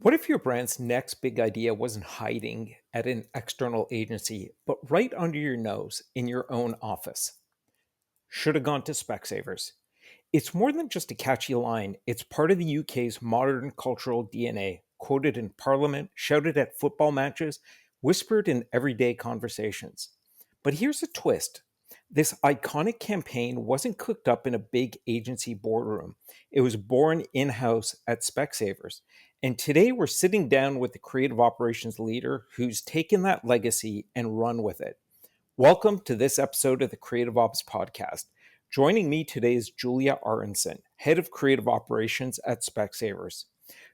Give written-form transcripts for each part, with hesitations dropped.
What if your brand's next big idea wasn't hiding at an external agency, but right under your nose in your own office? Should have gone to Specsavers. It's more than just a catchy line, it's part of the UK's modern cultural DNA, quoted in Parliament, shouted at football matches, whispered in everyday conversations. But here's a twist. This iconic campaign wasn't cooked up in a big agency boardroom. It was born in house at Specsavers. And today we're sitting down with the creative operations leader who's taken that legacy and run with it. Welcome to this episode of the Creative Ops Podcast. Joining me today is Julia Arenson, Head of Creative Operations at Specsavers.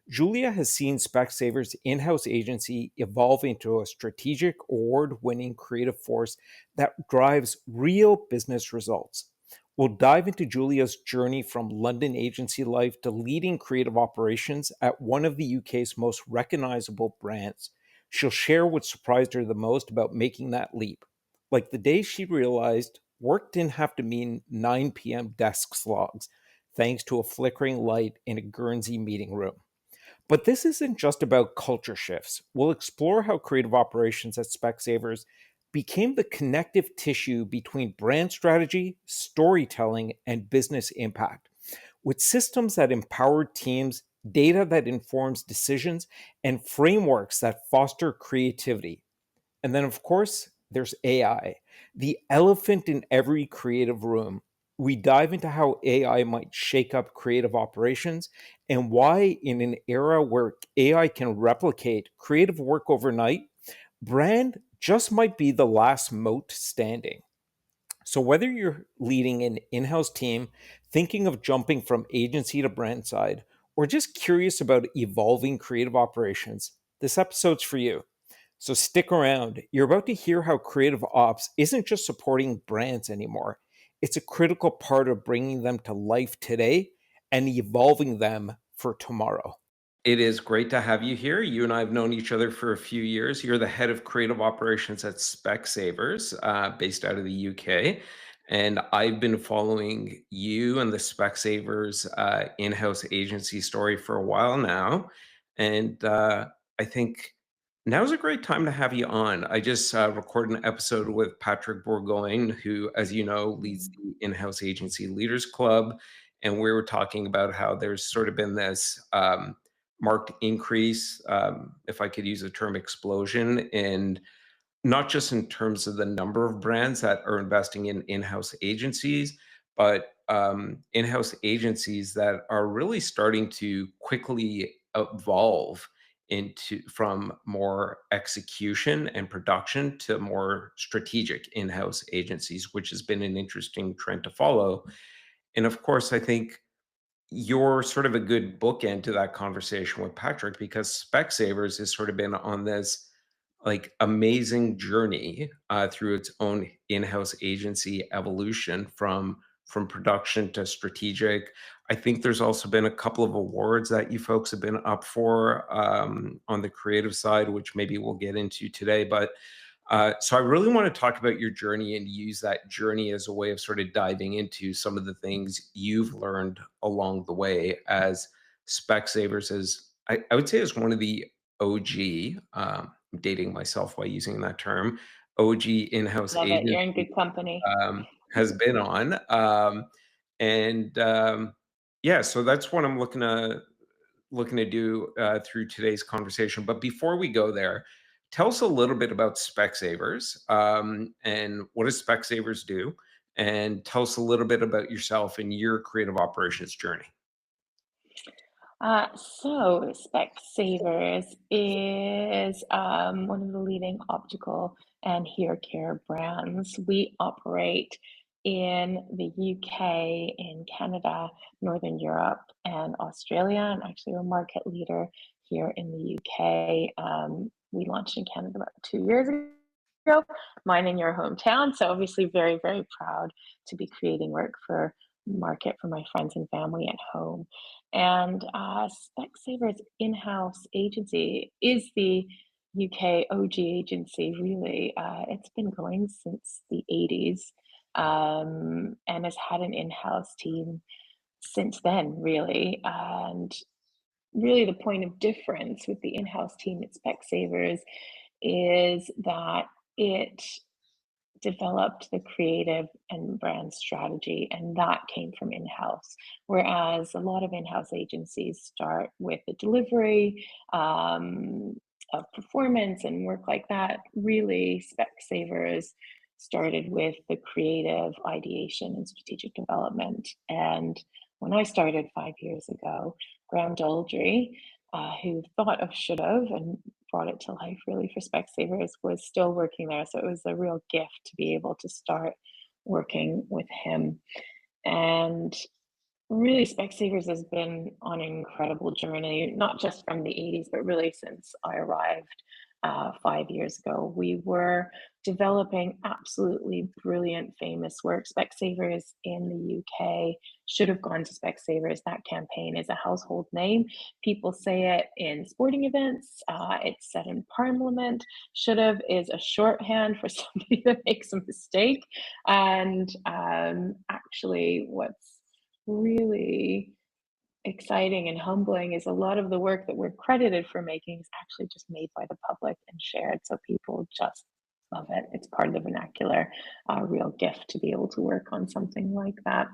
Julia has seen Specsavers' in-house agency evolve into a strategic, award-winning creative force that drives real business results. We'll dive into Julia's journey from London agency life to leading creative operations at one of the UK's most recognizable brands. She'll share what surprised her the most about making that leap, like the day she realized work didn't have to mean 9 p.m. desk slogs, thanks to a flickering light in a Guernsey meeting room. But this isn't just about culture shifts. We'll explore how creative operations at Specsavers became the connective tissue between brand strategy, storytelling, and business impact. With systems that empower teams, data that informs decisions, and frameworks that foster creativity. And then, of course, there's AI, the elephant in every creative room. We dive into how AI might shake up creative operations and why, in an era where AI can replicate creative work overnight, brand just might be the last moat standing. So, whether you're leading an in house team, thinking of jumping from agency to brand side, or just curious about evolving creative operations, this episode's for you. So stick around. You're about to hear how creative ops isn't just supporting brands anymore. It's a critical part of bringing them to life today and evolving them for tomorrow. It is great to have you here. You and I have known each other for a few years. You're the head of creative operations at Specsavers, based out of the UK. And I've been following you and the Specsavers in-house agency story for a while now. And I think now's a great time to have you on. I just recorded an episode with Patrick Bourgogne, who, as you know, leads the in-house agency leaders club. And we were talking about how there's sort of been this marked increase, if I could use the term explosion, and not just in terms of the number of brands that are investing in in-house agencies, but in-house agencies that are really starting to quickly evolve into from more execution and production to more strategic in-house agencies, which has been an interesting trend to follow. And of course, I think you're sort of a good bookend to that conversation with Patrick because Specsavers has sort of been on this like amazing journey through its own in-house agency evolution from production to strategic. I think there's also been a couple of awards that you folks have been up for on the creative side, which maybe we'll get into today. But so I really want to talk about your journey and use that journey as a way of sort of diving into some of the things you've learned along the way as Specsavers is, I would say, is one of the OG, I'm dating myself by using that term, OG in-house Love it. You're in agency good company. has been on. And Yeah, so that's what I'm looking to do through today's conversation. But before we go there, tell us a little bit about Specsavers and what does Specsavers do, and tell us a little bit about yourself and your creative operations journey. So Specsavers is one of the leading optical and hair care brands. We operate in the UK, in Canada, Northern Europe, and Australia, and actually we're market leader here in the UK. We launched in Canada about 2 years ago, mine in your hometown. So obviously very, very proud to be creating work for market for my friends and family at home. And Specsavers in-house agency is the UK OG agency, really. It's been going since the 80s and has had an in-house team since then, really. And really the point of difference with the in-house team at Specsavers is that it developed the creative and brand strategy, and that came from in-house. Whereas a lot of in-house agencies start with the delivery of performance and work like that. Really, Specsavers started with the creative ideation and strategic development. And when I started 5 years ago, Graham Doldry, who thought of should have and brought it to life really for Specsavers, was still working there. So it was a real gift to be able to start working with him. And really, Specsavers has been on an incredible journey, not just from the 80s, but really since I arrived 5 years ago. We were developing absolutely brilliant, famous work. Specsavers in the UK should have gone to Specsavers. That campaign is a household name. People say it in sporting events, it's said in Parliament. Should have is a shorthand for somebody that makes a mistake. And actually, what's really exciting and humbling is a lot of the work that we're credited for making is actually just made by the public and shared. So people just love it. It's part of the vernacular. A real gift to be able to work on something like that.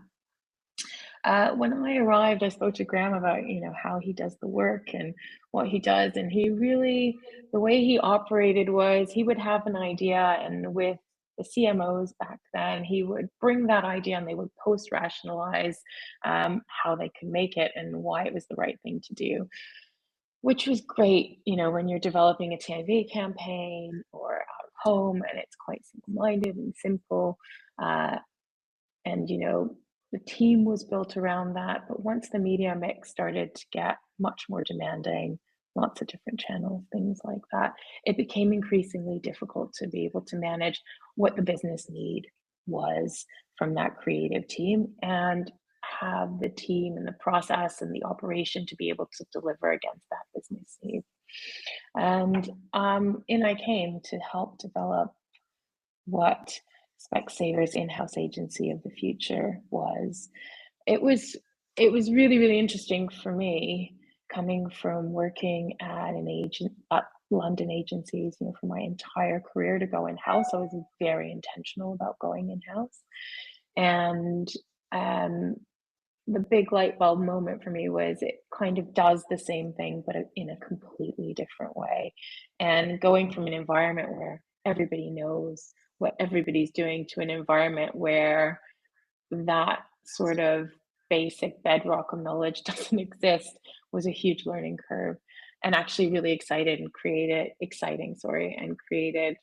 When I arrived, I spoke to Graham about, how he does the work and what he does. And he really, the way he operated was he would have an idea, and with the CMOs back then, he would bring that idea and they would post rationalize how they could make it and why it was the right thing to do, which was great, when you're developing a TV campaign or out of home and it's quite simple minded and simple. Uh, and the team was built around that. But once the media mix started to get much more demanding, lots of different channels, things like that, it became increasingly difficult to be able to manage what the business need was from that creative team and have the team and the process and the operation to be able to deliver against that business need. And in I came to help develop what Specsavers in-house agency of the future was. It was it was really, really interesting for me coming from working at an agent at London agencies, for my entire career to go in-house. I was very intentional about going in-house. And um, the big light bulb moment for me was it kind of does the same thing, but in a completely different way. And going from an environment where everybody knows what everybody's doing to an environment where that sort of basic bedrock of knowledge doesn't exist was a huge learning curve, and actually really exciting, sorry, and created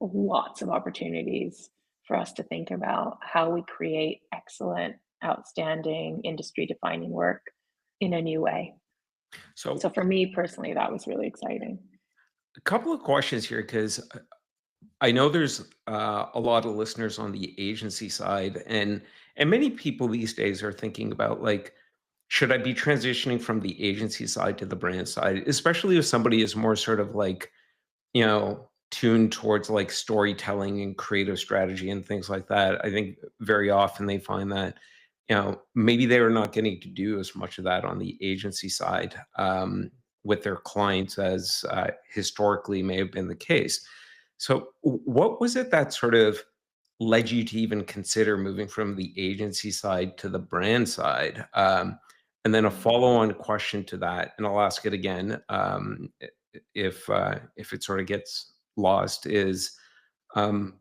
lots of opportunities for us to think about how we create excellent, outstanding, industry defining work in a new way. So, So for me personally, that was really exciting. a couple of questions here because I know there's a lot of listeners on the agency side, and many people these days are thinking about like, should I be transitioning from the agency side to the brand side, especially if somebody is more sort of like tuned towards like storytelling and creative strategy and things like that. I think very often they find that, maybe they're not getting to do as much of that on the agency side with their clients as historically may have been the case. So, what was it that sort of led you to even consider moving from the agency side to the brand side? And then a follow-on question to that, and I'll ask it again, if it sort of gets lost, is um,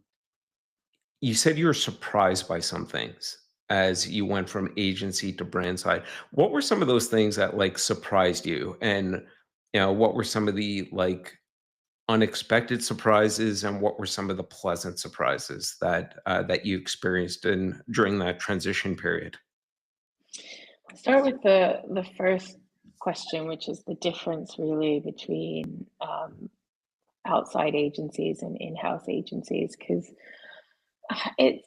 you said you were surprised by some things as you went from agency to brand side. What were some of those things that like surprised you, and what were some of the like unexpected surprises, and what were some of the pleasant surprises that you experienced in during that transition period? I'll start with the first question, which is the difference really between outside agencies and in-house agencies, because it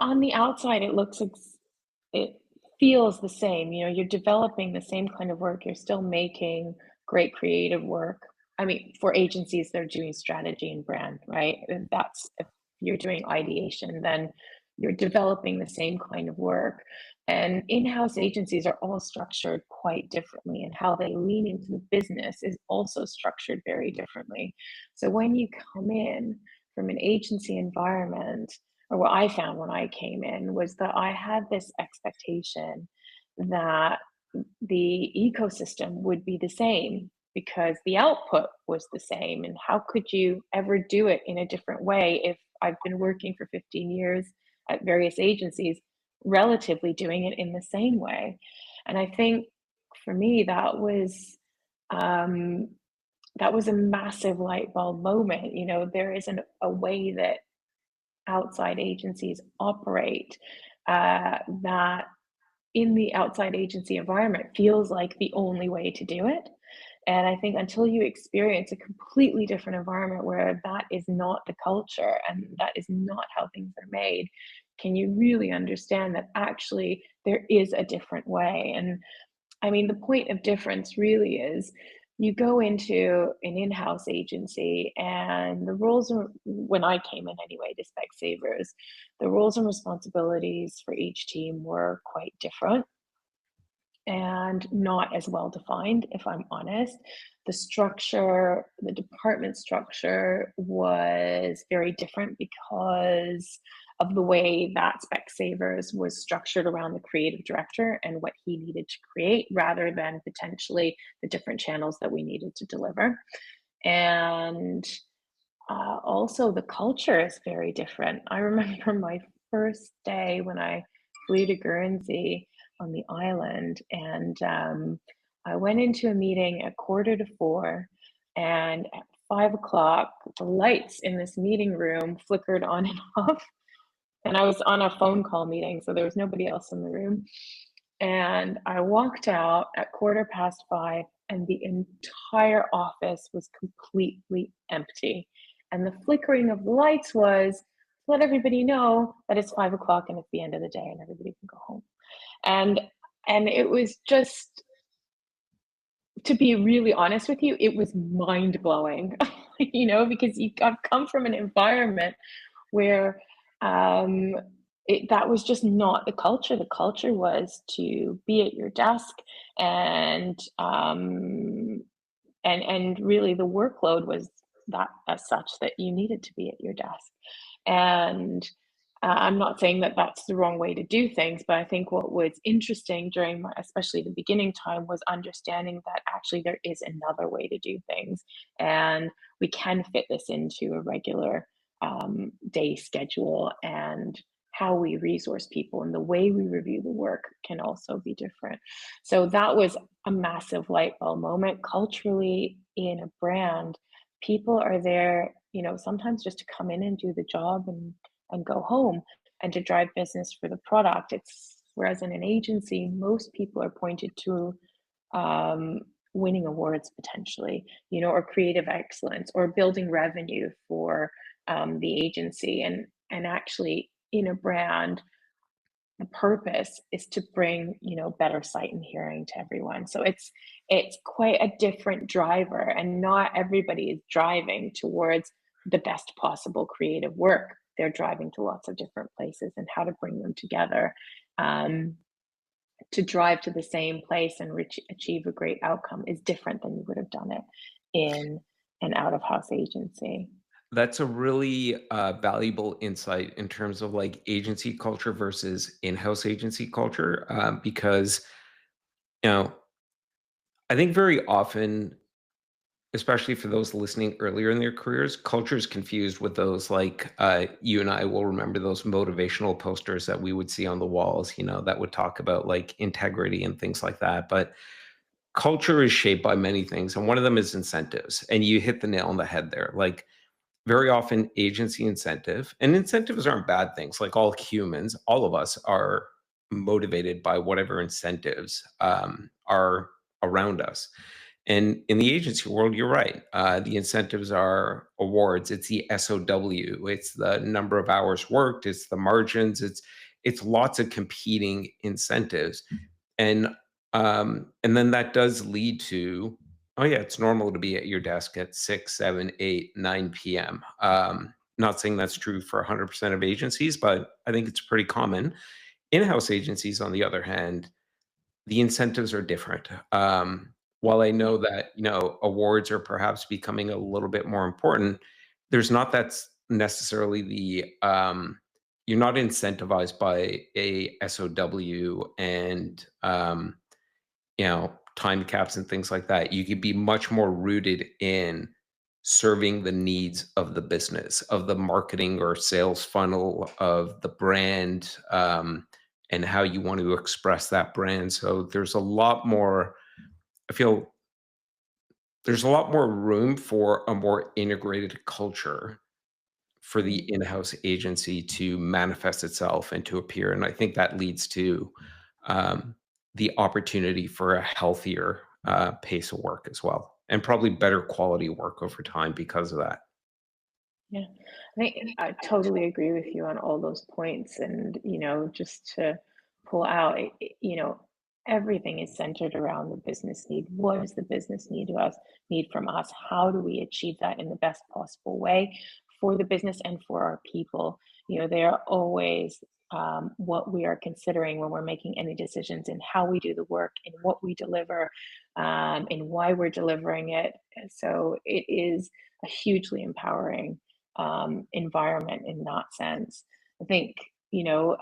on the outside it feels the same. You're developing the same kind of work. You're still making great creative work. I mean, for agencies, they're doing strategy and brand, right? And that's if you're doing ideation, then you're developing the same kind of work. And in-house agencies are all structured quite differently, and how they lean into the business is also structured very differently. So when you come in from an agency environment, or what I found when I came in was that I had this expectation that the ecosystem would be the same because the output was the same. And how could you ever do it in a different way if I've been working for 15 years at various agencies, relatively doing it in the same way? And I think for me, um, that was a massive light bulb moment. You know, there isn't a way that outside agencies operate that in the outside agency environment feels like the only way to do it. And I think until you experience a completely different environment where that is not the culture and that is not how things are made, can you really understand that actually there is a different way? And I mean, the point of difference really is you go into an in-house agency and the roles are, when I came in anyway to Specsavers, the roles and responsibilities for each team were quite different and not as well defined, if I'm honest. The structure, the department structure was very different because of the way that Specsavers was structured around the creative director and what he needed to create rather than potentially the different channels that we needed to deliver. And also, the culture is very different. I remember my first day when I flew to Guernsey on the island, and I went into a meeting at 3:45, and at 5 o'clock, the lights in this meeting room flickered on and off. And I was on a phone call meeting, so there was nobody else in the room. And I walked out at 5:15, and the entire office was completely empty. And the flickering of the lights was to let everybody know that it's 5 o'clock and it's the end of the day and everybody can go home. And and it was just, to be really honest with you, it was mind blowing, you know, because I've come from an environment where um, that was just not the culture. The culture was to be at your desk, and and really the workload was that as such that you needed to be at your desk. And I'm not saying that that's the wrong way to do things, but I think what was interesting during my, especially the beginning time, was understanding that actually there is another way to do things, and we can fit this into a regular day schedule, and how we resource people and the way we review the work can also be different. So that was a massive light bulb moment culturally in a brand. People are there, you know, sometimes just to come in and do the job and go home and to drive business for the product. It's whereas in an agency, most people are pointed to um, winning awards potentially, you know, or creative excellence or building revenue for the agency. And actually, in a brand, the purpose is to bring, you know, better sight and hearing to everyone. So it's quite a different driver, and not everybody is driving towards the best possible creative work. They're driving to lots of different places, and how to bring them together um, to drive to the same place and achieve a great outcome is different than you would have done it in an out of house agency. That's a really valuable insight in terms of like agency culture versus in-house agency culture, because you know I think very often, especially for those listening earlier in their careers, culture is confused with those like you and I will remember those motivational posters that we would see on the walls, you know, that would talk about like integrity and things like that. But culture is shaped by many things, and one of them is incentives. And you hit the nail on the head there. Like very often agency incentive, and incentives aren't bad things. Like all humans, all of us are motivated by whatever incentives are around us. And in the agency world, you're right. The incentives are awards. It's the SOW. It's the number of hours worked. It's the margins. It's lots of competing incentives, and then that does lead to, oh yeah, it's normal to be at your desk at 6, 7, 8, 9 p.m. Not saying that's true for 100% of agencies, but I think it's pretty common. In-house agencies, on the other hand, the incentives are different. While I know that, awards are perhaps becoming a little bit more important, there's not that's necessarily you're not incentivized by a SOW and, time caps and things like that. You could be much more rooted in serving the needs of the business, of the marketing or sales funnel, of the brand, and how you want to express that brand. So there's a lot more, I feel there's a lot more room for a more integrated culture for the Mm. in-house agency to manifest itself and to appear. And I think that leads to um, the opportunity for a healthier pace of work as well, and probably better quality work over time because of that. Yeah, I think I totally agree with you on all those points. And, just to pull out, everything is centered around the business need. What does the business need from us? How do we achieve that in the best possible way for the business and for our people? They are always what we are considering when we're making any decisions in how we do the work, in what we deliver, and why we're delivering it. So it is a hugely empowering environment in that sense. I think, you know,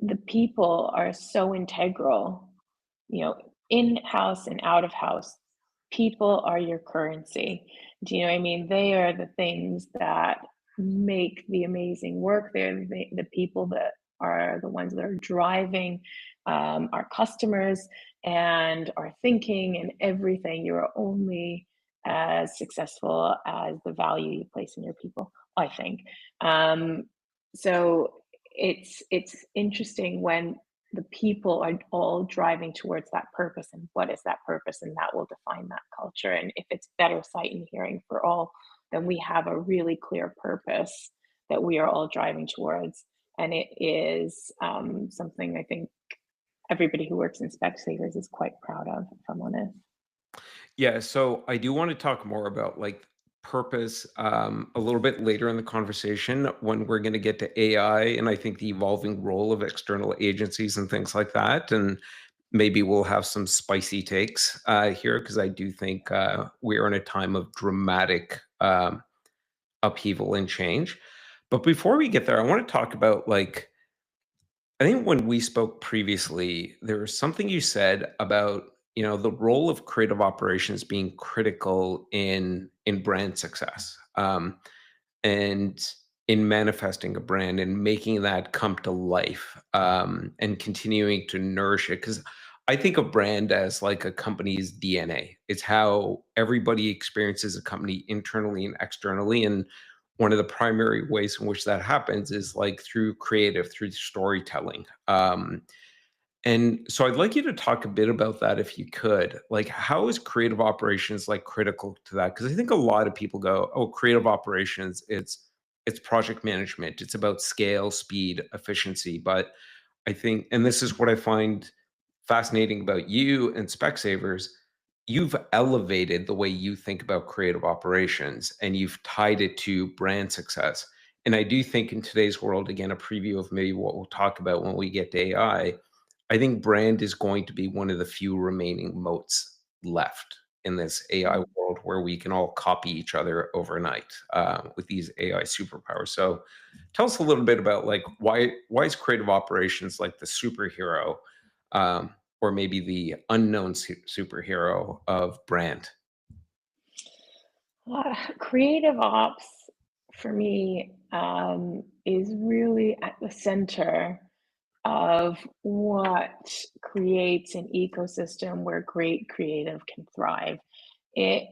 the people are so integral, in house and out of house. People are your currency. Do you know what I mean? They are the things that make the amazing work. They're the people that are the ones that are driving our customers and our thinking and everything. You are only as successful as the value you place in your people, I think. So it's interesting when the people are all driving towards that purpose, and what is that purpose, and that will define that culture. And if it's better sight and hearing for all, then we have a really clear purpose that we are all driving towards. And it is something I think everybody who works in Specsavers is quite proud of, if I'm honest. Yeah, so I do want to talk more about like purpose a little bit later in the conversation when we're going to get to AI and I think the evolving role of external agencies and things like that. And maybe we'll have some spicy takes here because I do think we are in a time of dramatic upheaval and change. But before we get there, I want to talk about like I think when we spoke previously, there was something you said about, the role of creative operations being critical in brand success, and in manifesting a brand and making that come to life, and continuing to nourish it. Because I think of brand as like a company's DNA. It's how everybody experiences a company internally and externally, and one of the primary ways in which that happens is like through creative, through storytelling. And so I'd like you to talk a bit about that if you could. Like, how is creative operations like critical to that? Because I think a lot of people go, "Oh, creative operations, it's project management. It's about scale, speed, efficiency." But I think, and this is what I find fascinating about you and Specsavers, you've elevated the way you think about creative operations and you've tied it to brand success. And I do think in today's world, again, a preview of maybe what we'll talk about when we get to I think brand is going to be one of the few remaining moats left in this AI Mm. world where we can all copy each other overnight with these AI superpowers. So tell us a little bit about like why is creative operations like the superhero, or maybe the unknown superhero of brand? Creative ops for me is really at the center of what creates an ecosystem where great creative can thrive. It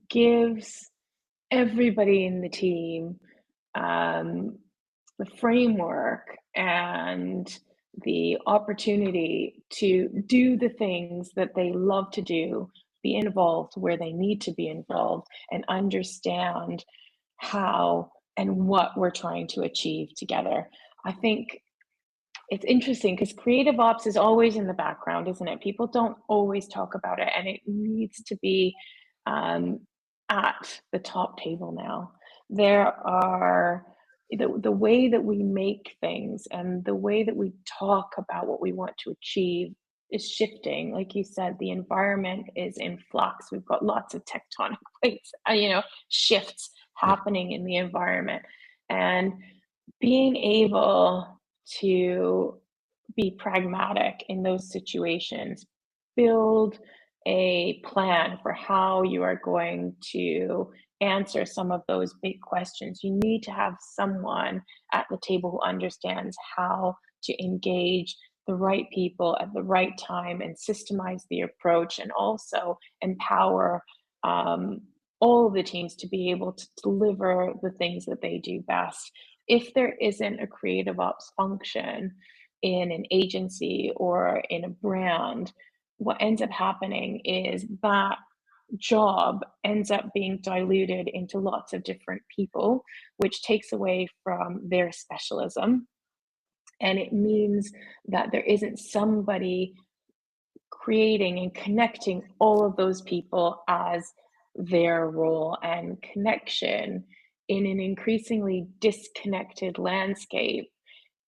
gives everybody in the team um, the framework and the opportunity to do the things that they love to do, be involved where they need to be involved, and understand how and what we're trying to achieve together. I think it's interesting because creative ops is always in the background, isn't it? People don't always talk about it, and it needs to be um, at the top table now. There are the way that we make things and the way that we talk about what we want to achieve is shifting. Like you said, the environment is in flux. We've got lots of tectonic plates, shifts Yeah. happening in the environment. And being able to be pragmatic in those situations, build a plan for how you are going to answer some of those big questions. You need to have someone at the table who understands how to engage the right people at the right time and systemize the approach, and also empower um, all of the teams to be able to deliver the things that they do best. If there isn't a creative ops function in an agency or in a brand, what ends up happening is that job ends up being diluted into lots of different people, which takes away from their specialism. And it means that there isn't somebody creating and connecting all of those people as their role, and connection in an increasingly disconnected landscape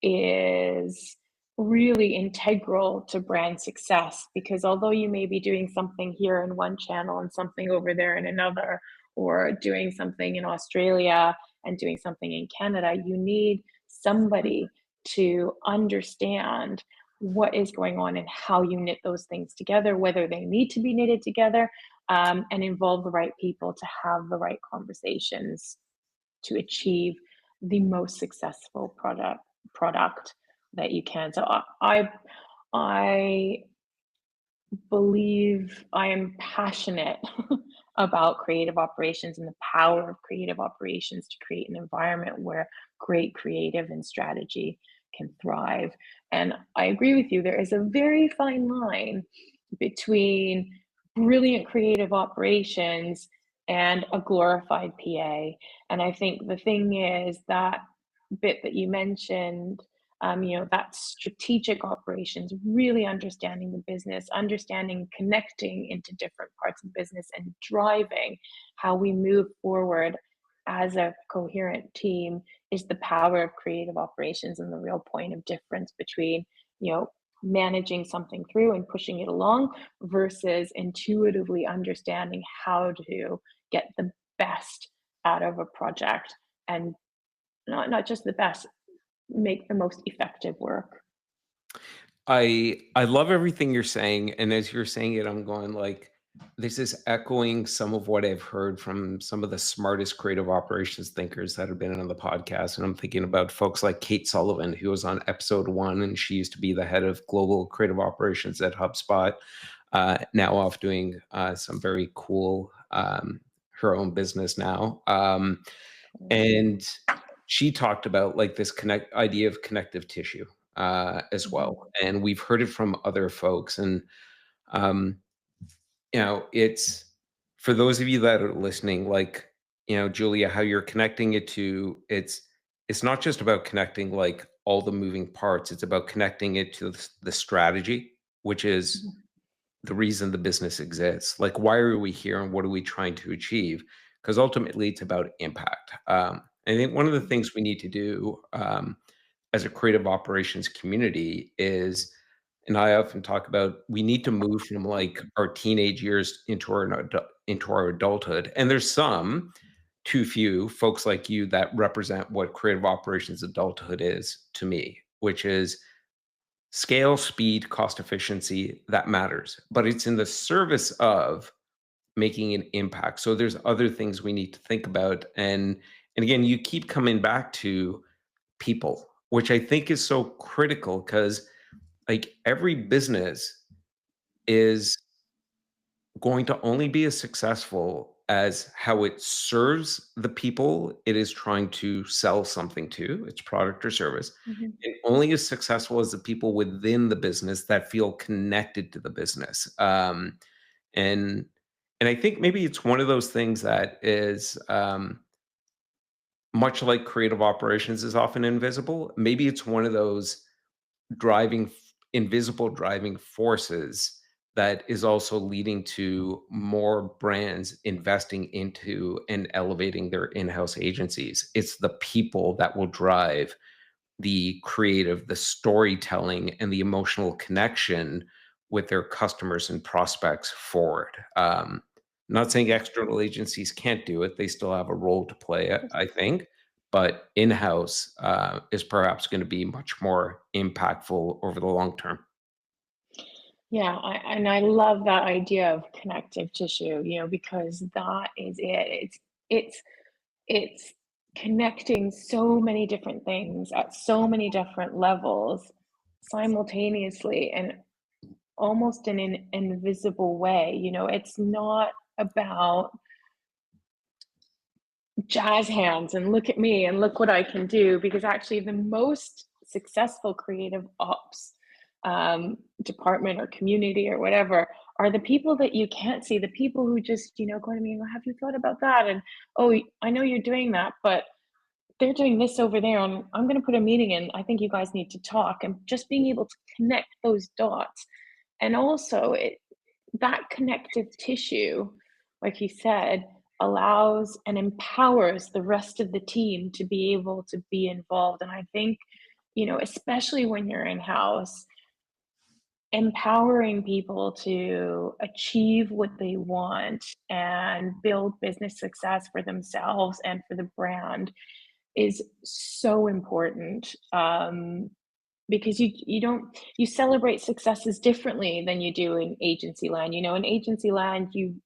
is really integral to brand success, because although you may be doing something here in one channel and something over there in another, or doing something in Australia and doing something in Canada, you need somebody to understand what is going on and how you knit those things together, whether they need to be knitted together, and involve the right people to have the right conversations to achieve the most successful product that you can. So I believe I am passionate about creative operations and the power of creative operations to create an environment where great creative and strategy can thrive. And I agree with you, there is a very fine line between brilliant creative operations and a glorified PA. And I think the thing is that bit that you mentioned, that strategic operations, really understanding the business, understanding, connecting into different parts of business, and driving how we move forward as a coherent team is the power of creative operations, and the real point of difference between, managing something through and pushing it along versus intuitively understanding how to get the best out of a project, and not just the best, make the most effective work. I love everything you're saying, and as you're saying it, I'm going like, this is echoing some of what I've heard from some of the smartest creative operations thinkers that have been on the podcast. And I'm thinking about folks like Kate Sullivan, who was on episode 1, and she used to be the head of global creative operations at HubSpot, now off doing some very cool her own business now. And she talked about like this idea of connective tissue as Mhm. well, and we've heard it from other folks. And um, it's for those of you that are listening, like Julia, how you're connecting it to it's not just about connecting like all the moving parts. It's about connecting it to the strategy, which is Mhm. the reason the business exists. Like, why are we here and what are we trying to achieve? Because ultimately, it's about impact. I think one of the things we need to do as a creative operations community is, and I often talk about, we need to move from like our teenage years into our adulthood. And there's some, too few folks like you that represent what creative operations adulthood is to me, which is scale, speed, cost efficiency, that matters, but it's in the service of making an impact. So there's other things we need to think about. And again, you keep coming back to people, which I think is so critical because like every business is going to only be as successful as how it serves the people it is trying to sell something to, its product or service, Mhm. and only as successful as the people within the business that feel connected to the business. And and I think maybe it's one of those things that is much like creative operations is often invisible. Maybe it's one of those invisible driving forces that is also leading to more brands investing into and elevating their in-house agencies. It's the people that will drive the creative, the storytelling, and the emotional connection with their customers and prospects forward. Not saying external agencies can't do it; they still have a role to play, I think. But in-house is perhaps going to be much more impactful over the long term. Yeah, and I love that idea of connective tissue, because that is it. It's it's connecting so many different things at so many different levels simultaneously and almost in an invisible way. It's not about jazz hands and look at me and look what I can do, because actually the most successful creative ops department or community or whatever are the people that you can't see, the people who just, go to me and go, have you thought about that? And, oh, I know you're doing that, but they're doing this over there, and I'm going to put a meeting in. I think you guys need to talk. And just being able to connect those dots. And also, that connective tissue, like you said, allows and empowers the rest of the team to be able to be involved. And I think, especially when you're in house, empowering people to achieve what they want and build business success for themselves and for the brand is so important, because you celebrate successes differently than you do in agency land. In agency land, you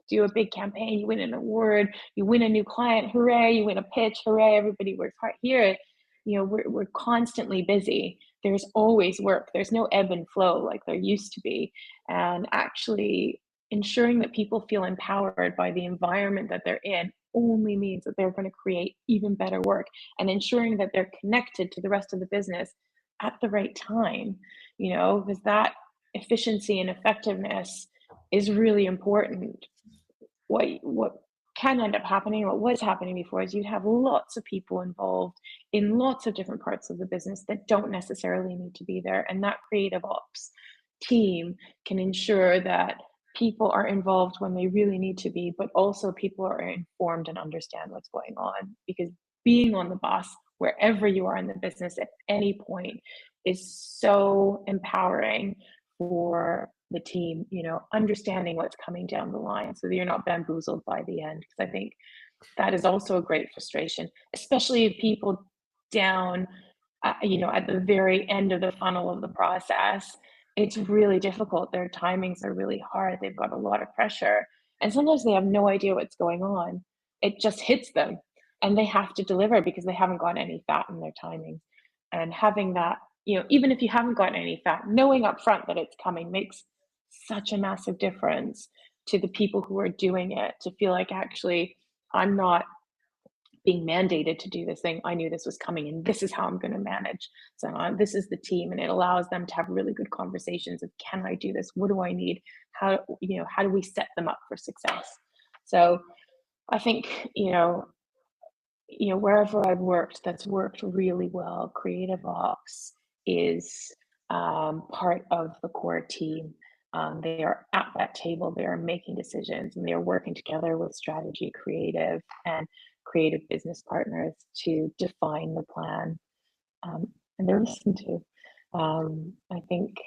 do a big campaign, you win an award, you win a new client, hooray! You win a pitch, hooray! Everybody works hard. Here, we're constantly busy. There's always work. There's no ebb and flow like there used to be, and actually ensuring that people feel empowered by the environment that they're in only means that they're going to create even better work, and ensuring that they're connected to the rest of the business at the right time, because that efficiency and effectiveness is really important. What can end up happening, what was happening before, is you'd have lots of people involved in lots of different parts of the business that don't necessarily need to be there. And that creative ops team can ensure that people are involved when they really need to be, but also people are informed and understand what's going on. Because being on the bus, wherever you are in the business at any point, is so empowering for the team, understanding what's coming down the line so that you're not bamboozled by the end. Because I think that is also a great frustration, especially if people down, at the very end of the funnel of the process. It's really difficult. Their timings are really hard. They've got a lot of pressure. And sometimes they have no idea what's going on. It just hits them and they have to deliver because they haven't got any fat in their timings. And having that, even if you haven't gotten any fat, knowing up front that it's coming makes such a massive difference to the people who are doing it, to feel like, actually, I'm not being mandated to do this thing. I knew this was coming and this is how I'm going to manage. So this is the team, and it allows them to have really good conversations of, can I do this? What do I need? How do we set them up for success? So I think, wherever I've worked, that's worked really well. Creative ops is part of the core team. They are at that table, they are making decisions, and they're working together with strategy, creative, and creative business partners to define the plan. And they're listened to. I think,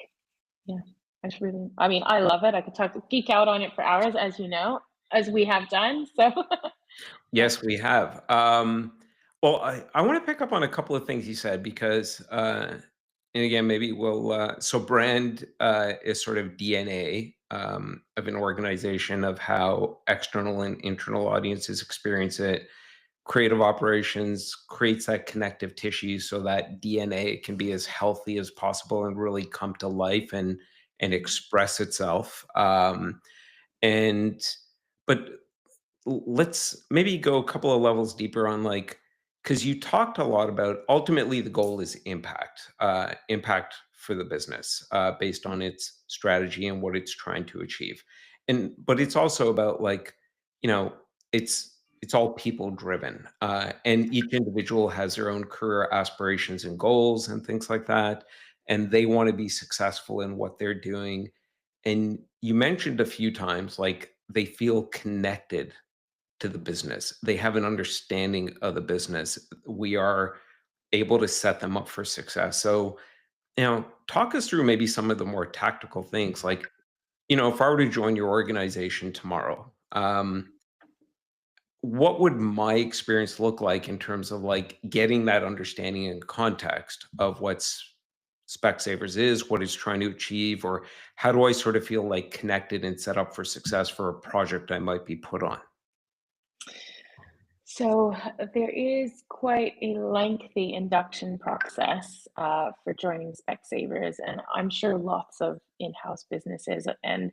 yeah, I love it. I could geek out on it for hours, as we have done. So, yeah. Yes, we have. Well, I want to pick up on a couple of things you said because, and again, maybe so brand is sort of DNA of an organization of how external and internal audiences experience it. Creative operations creates that connective tissue so that DNA can be as healthy as possible and really come to life and express itself. And but let's maybe go a couple of levels deeper on like, because you talked a lot about ultimately the goal is impact for the business based on its strategy and what it's trying to achieve. And but it's also about like, you know, it's all people driven, and each individual has their own career aspirations and goals and things like that, and they want to be successful in what they're doing. And you mentioned a few times, like, they feel connected to the business. They have an understanding of the business. We are able to set them up for success. So, talk us through maybe some of the more tactical things. Like, if I were to join your organization tomorrow, what would my experience look like in terms of like getting that understanding and context of what's Specsavers is, what it's trying to achieve, or how do I sort of feel like connected and set up for success for a project I might be put on? So there is quite a lengthy induction process for joining Specsavers, and I'm sure lots of in-house businesses. And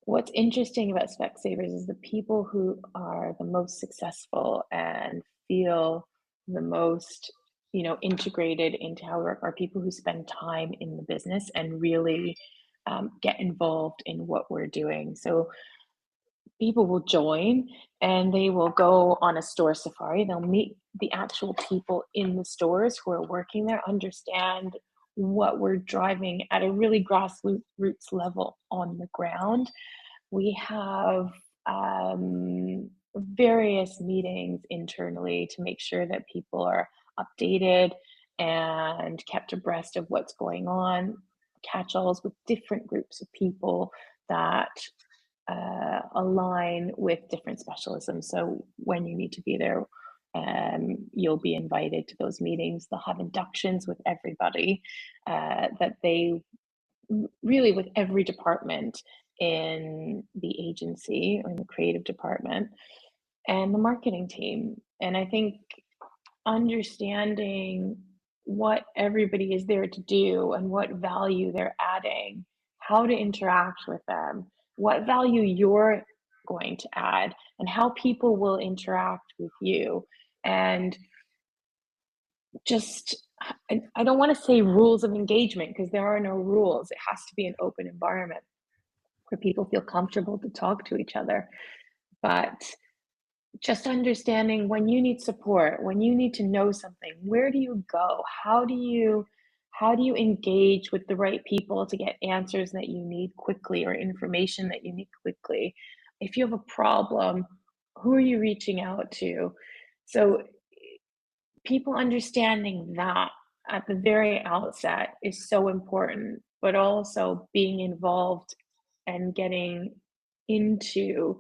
what's interesting about Specsavers is the people who are the most successful and feel the most, integrated into how we work are people who spend time in the business and really get involved in what we're doing. So people will join and they will go on a store safari. They'll meet the actual people in the stores who are working there, understand what we're driving at a really grassroots level on the ground. We have various meetings internally to make sure that people are updated and kept abreast of what's going on, catch alls with different groups of people that align with different specialisms. So when you need to be there, you'll be invited to those meetings. They'll have inductions with everybody that they really with every department in the agency or in the creative department and the marketing team. And I think understanding what everybody is there to do and what value they're adding, how to interact with them, what value you're going to add, and how people will interact with you. And just, I don't want to say rules of engagement because there are no rules. It has to be an open environment where people feel comfortable to talk to each other. But just understanding when you need support, when you need to know something, where do you go? How do you engage with the right people to get answers that you need quickly or information that you need quickly? If you have a problem, who are you reaching out to? So people understanding that at the very outset is so important, but also being involved and getting into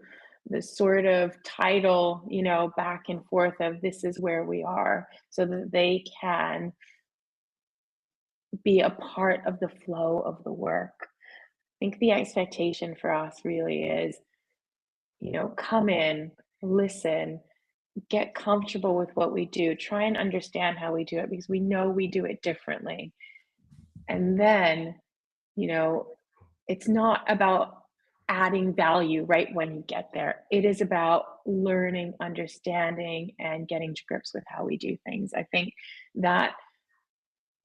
the sort of title, back and forth of this is where we are so that they can be a part of the flow of the work. I think the expectation for us really is, come in, listen, get comfortable with what we do, try and understand how we do it because we know we do it differently. And then, you know, it's not about adding value right when you get there. It is about learning, understanding, and getting to grips with how we do things. I think that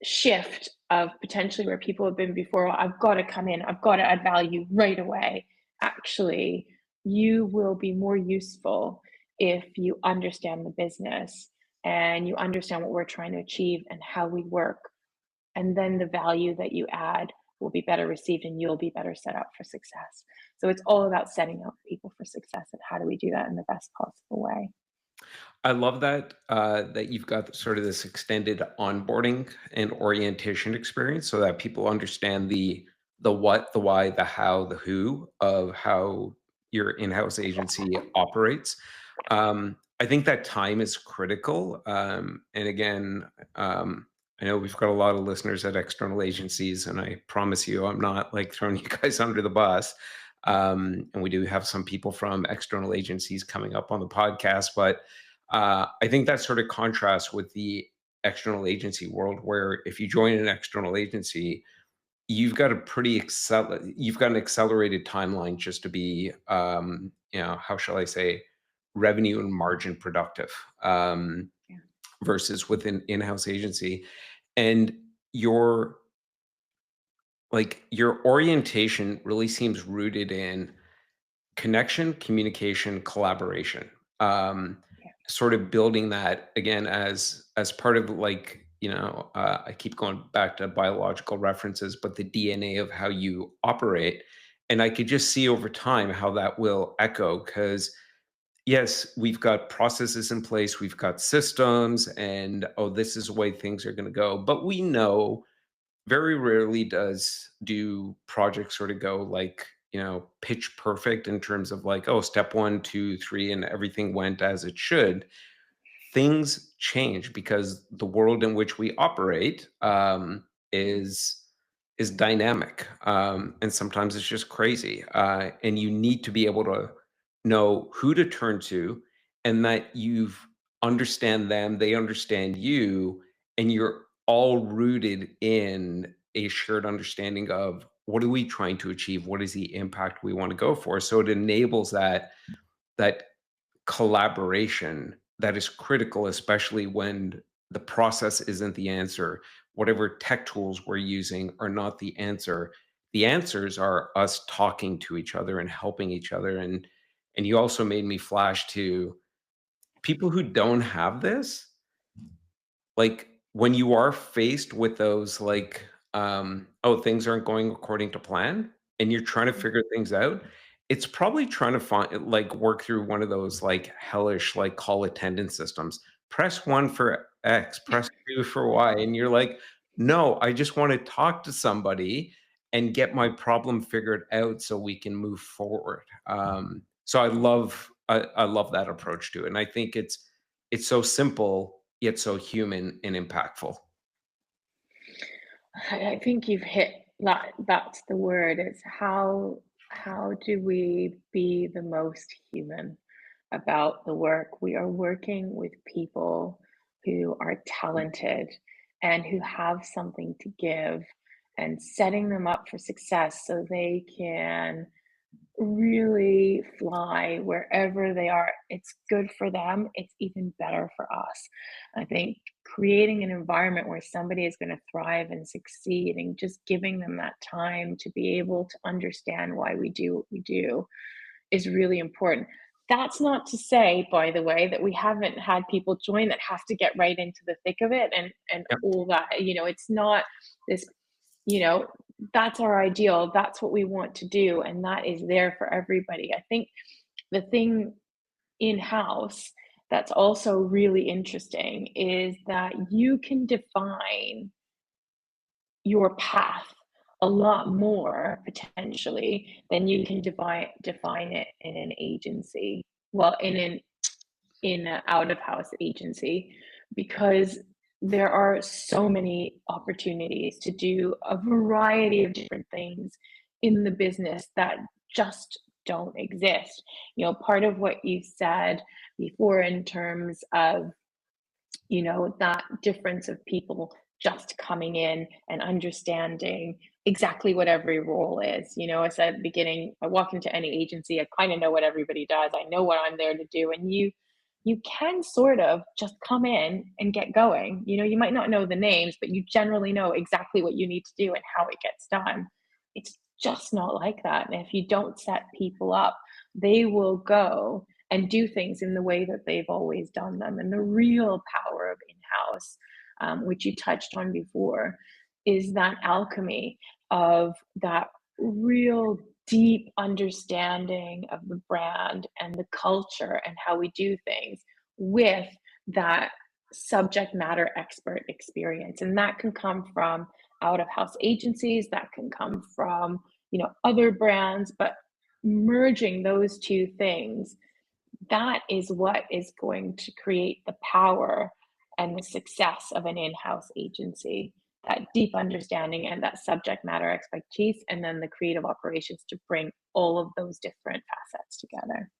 shift of potentially where people have been before, "Well, I've got to come in, I've got to add value right away." Actually, you will be more useful if you understand the business and you understand what we're trying to achieve and how we work. And then the value that you add will be better received and you'll be better set up for success. So it's all about setting up people for success and how do we do that in the best possible way. I love that you've got sort of this extended onboarding and orientation experience so that people understand the what, the why, the how, the who of how your in-house agency operates. I think that time is critical. And again, I know we've got a lot of listeners at external agencies, and I promise you, I'm not like throwing you guys under the bus. And we do have some people from external agencies coming up on the podcast, but I think that sort of contrasts with the external agency world, where if you join an external agency, you've got an accelerated timeline just to be, how shall I say, revenue and margin productive, Yeah. versus with an in-house agency. And your your orientation really seems rooted in connection, communication, collaboration. Yeah. Sort of building that again as part of I keep going back to biological references, but the DNA of how you operate. And I could just see over time how that will echo because yes, we've got processes in place, we've got systems, and oh, this is the way things are going to go. But we know very rarely do projects sort of go like, pitch perfect in terms of like, oh, step one, two, three, and everything went as it should. Things change because the world in which we operate is dynamic, and sometimes it's just crazy. And you need to be able to know who to turn to, and that you've understand them, they understand you, and you're all rooted in a shared understanding of what are we trying to achieve, what is the impact we want to go for. So it enables that collaboration that is critical, especially when the process isn't the answer. Whatever tech tools we're using are not the answer. The answers are us talking to each other and helping each other. And you also made me flash to people who don't have this, like, when you are faced with those, like, "Oh, things aren't going according to plan," and you're trying to figure things out, it's probably trying to find like, work through one of those, like, hellish, like, call attendance systems. Press 1 for X, press 2 for Y, and you're like, "No, I just wanna talk to somebody and get my problem figured out so we can move forward." So I love that approach to it, and I think it's so simple, yet so human and impactful. I think you've hit that. That's the word. It's how do we be the most human about the work? We are working with people who are talented and who have something to give, and setting them up for success so they can really fly wherever they are. It's good for them. It's even better for us. I think creating an environment where somebody is going to thrive and succeed, and just giving them that time to be able to understand why we do what we do, is really important. That's not to say, by the way, that we haven't had people join that have to get right into the thick of it and Yep. all that. It's not this, you know, that's our ideal. That's what we want to do, and that is there for everybody. I think the thing in-house that's also really interesting is that you can define your path a lot more potentially than you can define it in an agency. Well, in an out of house agency, because there are so many opportunities to do a variety of different things in the business that just don't exist. Part of what you said before in terms of that difference of people just coming in and understanding exactly what every role is. I said at the beginning, I walk into any agency, I kind of know what everybody does. I know what I'm there to do. And you can sort of just come in and get going. You might not know the names, but you generally know exactly what you need to do and how it gets done. It's just not like that. And if you don't set people up, they will go and do things in the way that they've always done them. And the real power of in-house, which you touched on before, is that alchemy of that real deep understanding of the brand and the culture and how we do things, with that subject matter expert experience. And that can come from out of house agencies, that can come from other brands, but merging those two things, that is what is going to create the power and the success of an in-house agency. That deep understanding and that subject matter expertise, and then the creative operations to bring all of those different facets together.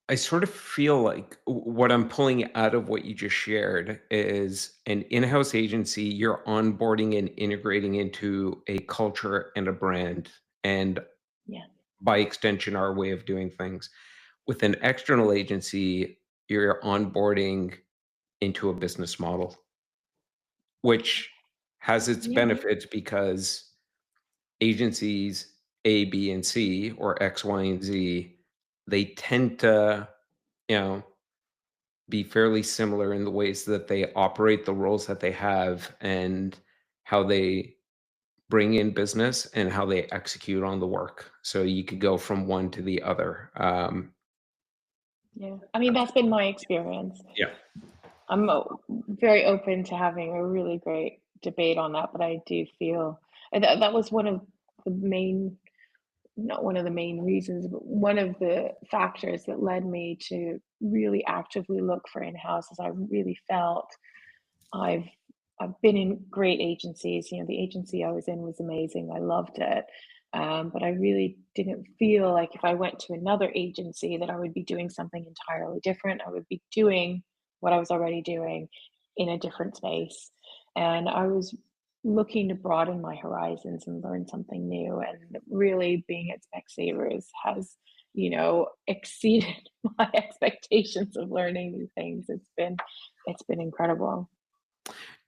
I sort of feel like what I'm pulling out of what you just shared is an in-house agency, you're onboarding and integrating into a culture and a brand, and Yeah. by extension, our way of doing things. With an external agency, you're onboarding into a business model, which has its Yeah. benefits because agencies A, B, and C, or X, Y, and Z, they tend to, you know, be fairly similar in the ways that they operate, the roles that they have, and how they bring in business and how they execute on the work. So you could go from one to the other. Yeah, I mean, that's been my experience. Yeah. I'm very open to having a really great debate on that, but I do feel that was one of the main, not one of the main reasons, but one of the factors that led me to really actively look for in-house, as I really felt I've I've been in great agencies. You know, the agency I was in was amazing. I loved it. But I really didn't feel like if I went to another agency that I would be doing something entirely different. I would be doing what I was already doing in a different space. And I was looking to broaden my horizons and learn something new. And really being at Specsavers has, exceeded my expectations of learning new things. It's been incredible.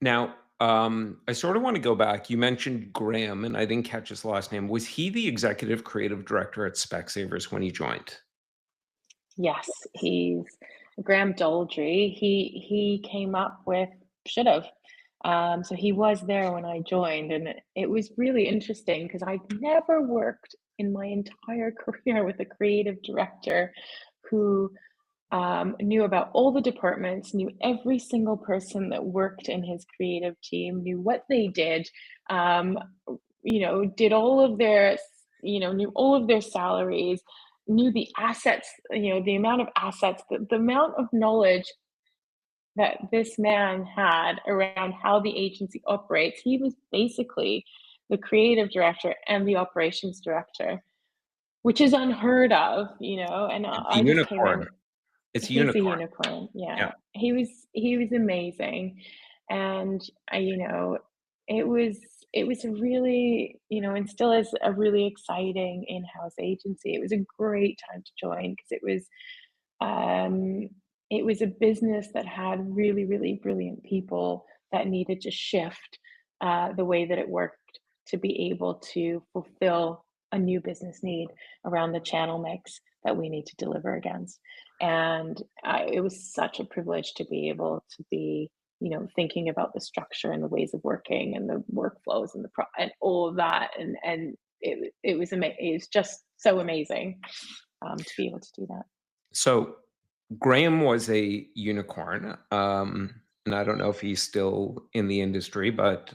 Now, I sort of want to go back. You mentioned Graham, and I didn't catch his last name. Was he the executive creative director at Specsavers when he joined? Yes, he's Graham Doldry. He came up with should have. So he was there when I joined, and it was really interesting because I'd never worked in my entire career with a creative director who knew about all the departments, knew every single person that worked in his creative team, knew what they did, um, did all of their, knew all of their salaries, knew the assets, the amount of assets, the amount of knowledge that this man had around how the agency operates. He was basically the creative director and the operations director, which is unheard of, and It's a I just came unicorn. in. It's a He's a unicorn. unicorn. Yeah. Yeah. He was amazing. And it was it was a really, and still is a really exciting in-house agency. It was a great time to join because um it was a business that had really, really brilliant people that needed to shift the way that it worked to be able to fulfill a new business need around the channel mix that we need to deliver against. And it was such a privilege to be able to be, thinking about the structure and the ways of working and the workflows and and all of that. And it was amazing. It was just so amazing to be able to do that. So Graham was a unicorn, and I don't know if he's still in the industry, but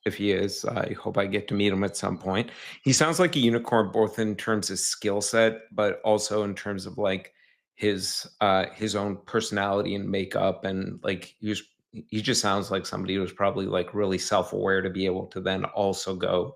if he is, I hope I get to meet him at some point. He sounds like a unicorn, both in terms of skill set, but also in terms of like his own personality and makeup, and like he just sounds like somebody who's probably like really self-aware to be able to then also go,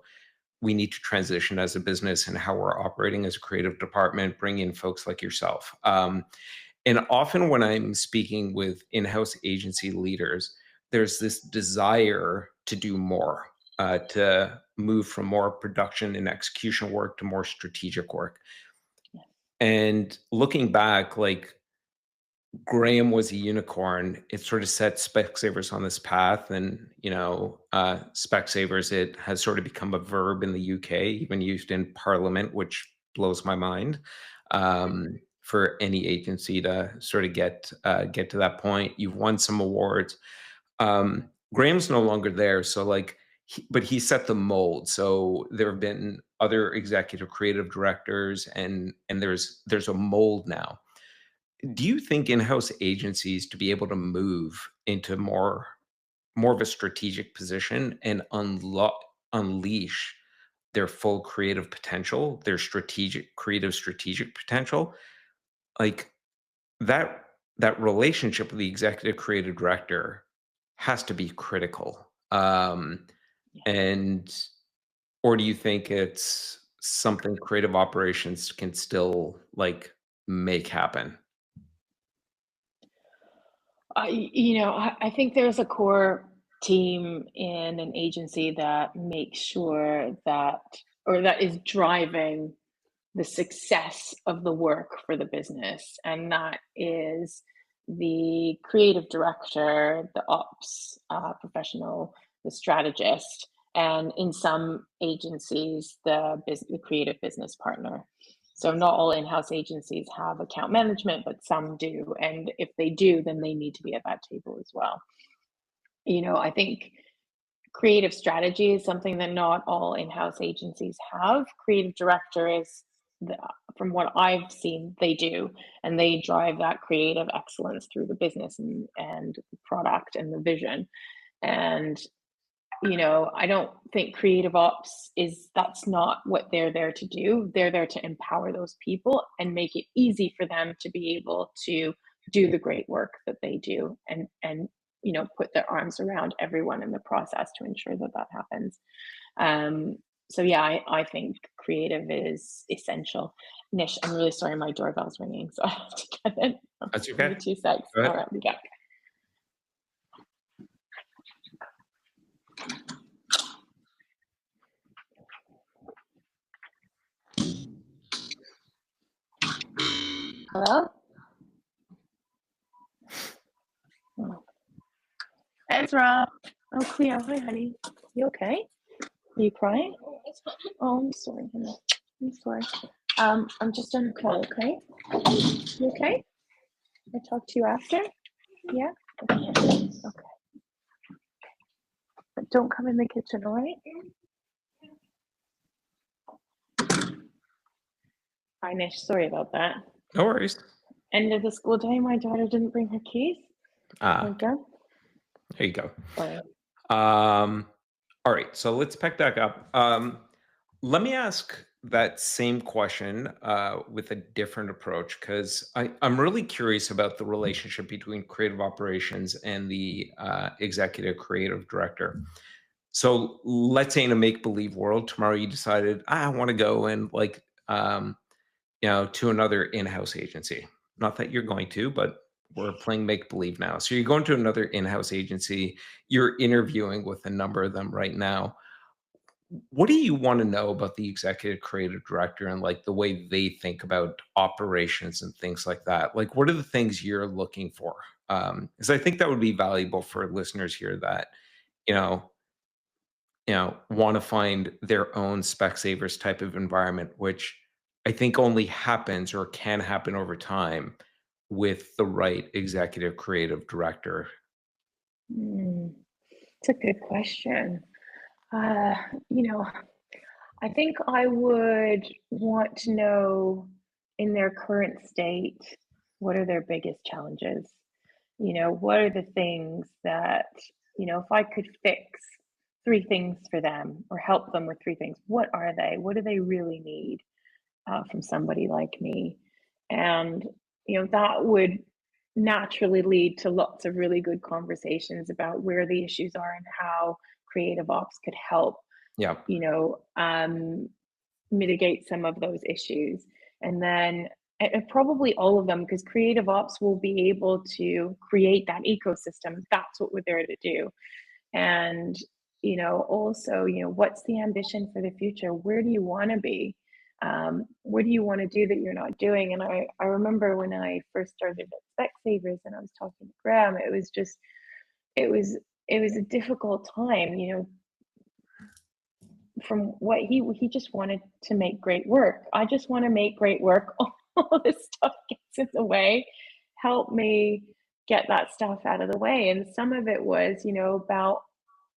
we need to transition as a business and how we're operating as a creative department, bring in folks like yourself. And often when I'm speaking with in-house agency leaders, there's this desire to do more, to move from more production and execution work to more strategic work. Yeah. And looking back, like Graham was a unicorn. It sort of set Specsavers on this path, and Specsavers, it has sort of become a verb in the UK, even used in Parliament, which blows my mind. For any agency to sort of get to that point, you've won some awards. Graham's no longer there, so like, but he set the mold. So there have been other executive creative directors, and there's a mold now. Do you think in-house agencies to be able to move into more of a strategic position and unleash their full creative potential, their strategic potential, like that that relationship with the executive creative director has to be critical. Yeah. And or do you think it's something creative operations can still like make happen? I think there's a core team in an agency that makes sure that, or that is driving the success of the work for the business. And that is the creative director, the ops professional, the strategist, and in some agencies, the creative business partner. So not all in-house agencies have account management, but some do. And if they do, then they need to be at that table as well. I think creative strategy is something that not all in-house agencies have. Creative director is, from what I've seen, they do, and they drive that creative excellence through the business and the product and the vision. And I don't think creative ops that's not what they're there to do. They're there to empower those people and make it easy for them to be able to do the great work that they do, and put their arms around everyone in the process to ensure that that happens. So yeah, I think creative is essential. Nish, I'm really sorry, my doorbell's ringing, so I have to get it. That's Give me okay. 2 secs. Go ahead. All right, we got. Hello? Oh. Ezra. Oh, Cleo. Hi, honey. You okay? Are you crying? Oh, I'm sorry, honey. I'm sorry. I'm just on a call, okay? You okay? I'll talk to you after? Yeah? Okay. Okay. But don't come in the kitchen, all right? Hi, Nish. Sorry about that. No worries. End of the school day, my daughter didn't bring her keys. There you go. There you go. Sorry. All right, so let's pick that up. Let me ask that same question with a different approach, because I'm really curious about the relationship between creative operations and the executive creative director. So let's say in a make-believe world, tomorrow you decided, I want to go and to another in-house agency. Not that you're going to, but we're playing make-believe now. So you're going to another in-house agency, you're interviewing with a number of them right now. What do you want to know about the executive creative director and the way they think about operations and things like that? What are the things you're looking for? Because I think that would be valuable for listeners here that, you know, want to find their own Specsavers type of environment, which I think only happens or can happen over time with the right executive creative director. It's a good question. I think I would want to know, in their current state, what are their biggest challenges? What are the things that, if I could fix 3 things for them or help them with 3 things, what are they? What do they really need from somebody like me? And, that would naturally lead to lots of really good conversations about where the issues are and how creative ops could help Yeah. Mitigate some of those issues. And then probably all of them, because creative ops will be able to create that ecosystem. That's what we're there to do. And, also, what's the ambition for the future? Where do you want to be? What do you want to do that you're not doing? And I remember when I first started at Specsavers and I was talking to Graham, it was a difficult time, from what he just wanted to make great work. I just want to make great work. All this stuff gets in the way. Help me get that stuff out of the way. And some of it was, about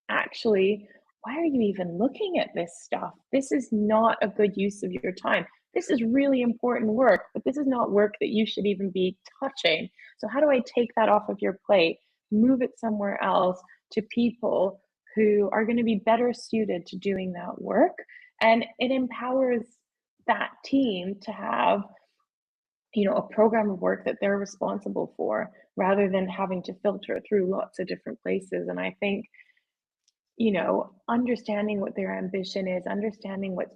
actually, why are you even looking at this stuff? This is not a good use of your time. This is really important work, but this is not work that you should even be touching. So how do I take that off of your plate, move it somewhere else to people who are going to be better suited to doing that work? And it empowers that team to have, a program of work that they're responsible for, rather than having to filter it through lots of different places. And I think, understanding what their ambition is, understanding what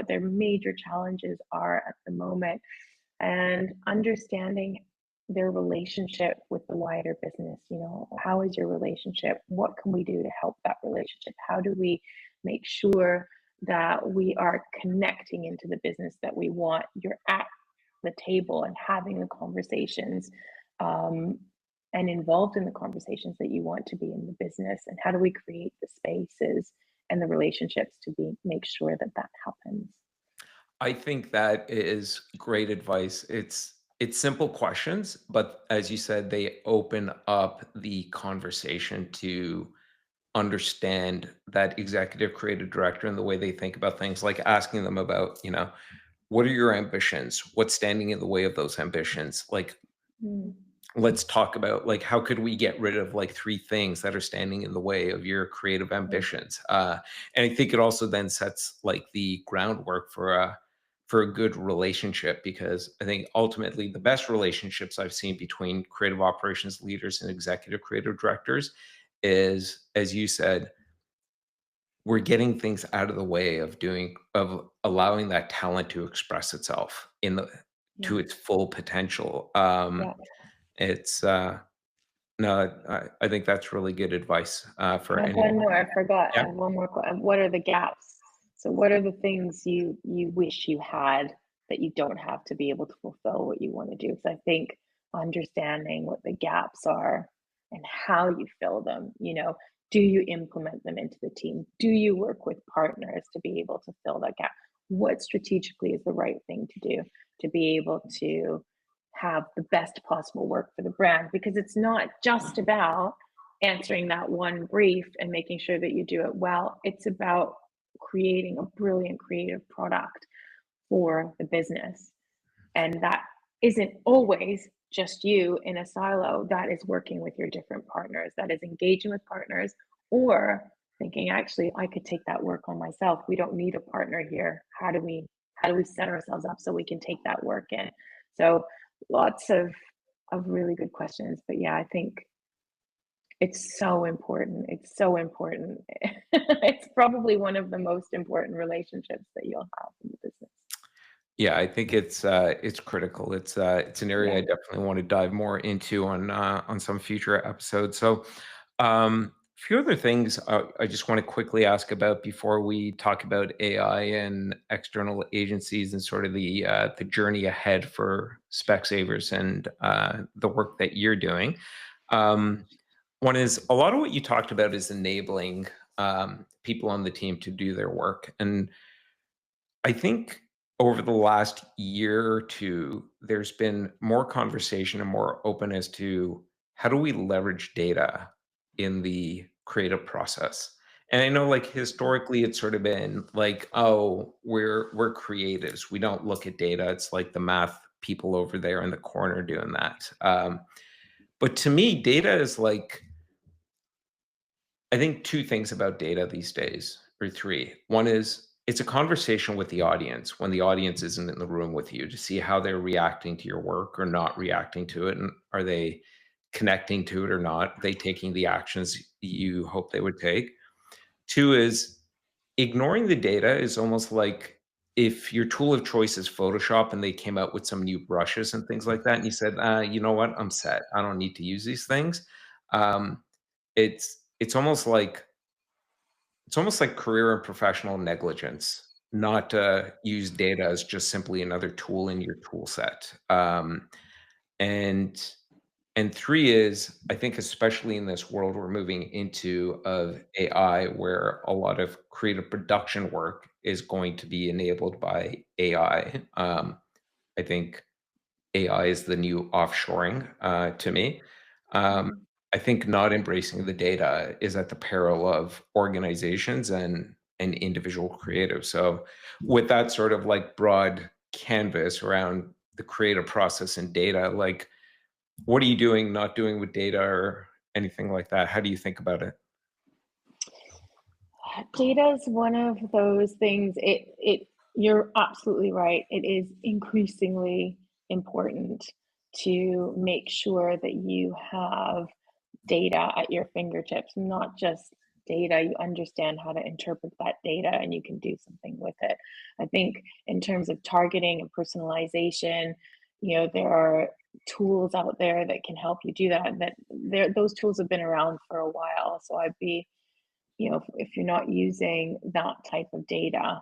their major challenges are at the moment, and understanding their relationship with the wider business. How is your relationship? What can we do to help that relationship? How do we make sure that we are connecting into the business that we want? You're at the table and having the conversations, and involved in the conversations that you want to be in the business. And how do we create the spaces and the relationships to make sure that that happens? I think that is great advice. It's simple questions, but as you said, they open up the conversation to understand that executive creative director and the way they think about things, like asking them about, what are your ambitions? What's standing in the way of those ambitions? Like, Mm, let's talk about, like, how could we get rid of like three things that are standing in the way of your creative mm, ambitions? And I think it also then sets like the groundwork for a good relationship, because I think ultimately the best relationships I've seen between creative operations leaders and executive creative directors is, as you said, we're getting things out of the way of allowing that talent to express itself in the yeah, to its full potential. yeah. It's No, I think that's really good advice, I for have one anyone. more. I forgot. I Yeah. have one more. What are the gaps? So, what are the things you wish you had that you don't have to be able to fulfill what you want to do? Because I think understanding what the gaps are and how you fill them, do you implement them into the team? Do you work with partners to be able to fill that gap? What strategically is the right thing to do to be able to have the best possible work for the brand? Because it's not just about answering that one brief and making sure that you do it well. It's about creating a brilliant creative product for the business. And that isn't always just you in a silo. That is working with your different partners, that is engaging with partners, or thinking, actually, I could take that work on myself. We don't need a partner here. How do we set ourselves up so we can take that work in? So lots of really good questions. But yeah, I think it's so important. It's so important. It's probably one of the most important relationships that you'll have in the business. Yeah, I think it's critical. It's an area Yeah. I definitely want to dive more into on some future episodes. So, a few other things I just want to quickly ask about before we talk about AI and external agencies and sort of the journey ahead for Specsavers and the work that you're doing. Um, One is, a lot of what you talked about is enabling people on the team to do their work, and I think over the last year or two, there's been more conversation and more openness to how do we leverage data in the creative process. And I know, like, historically it's sort of been like, oh, we're creatives. We don't look at data. It's like the math people over there in the corner doing that. But to me, data is like, I think two things about data these days, or three. One is, it's a conversation with the audience when the audience isn't in the room with you, to see how they're reacting to your work or not reacting to it. And are they connecting to it or not? Are they taking the actions you hope they would take? Two is, ignoring the data is almost like if your tool of choice is Photoshop and they came out with some new brushes and things like that, and you said, you know what, I'm set. I don't need to use these things. Um, it's almost like career and professional negligence not to use data as just simply another tool in your tool set. And three is, I think, especially in this world we're moving into of AI, where a lot of creative production work is going to be enabled by AI. I think AI is the new offshoring, to me. Um, Mhm. I think not embracing the data is at the peril of organizations and individual creatives. So, with that sort of like broad canvas around the creative process and data, like, what are you doing, not doing with data or anything like that? How do you think about it? Data is one of those things. You're absolutely right. It is increasingly important to make sure that you have data at your fingertips, not just data. You understand how to interpret that data and you can do something with it. I think in terms of targeting and personalization, there are tools out there that can help you do that. Those tools have been around for a while. So I'd be, if you're not using that type of data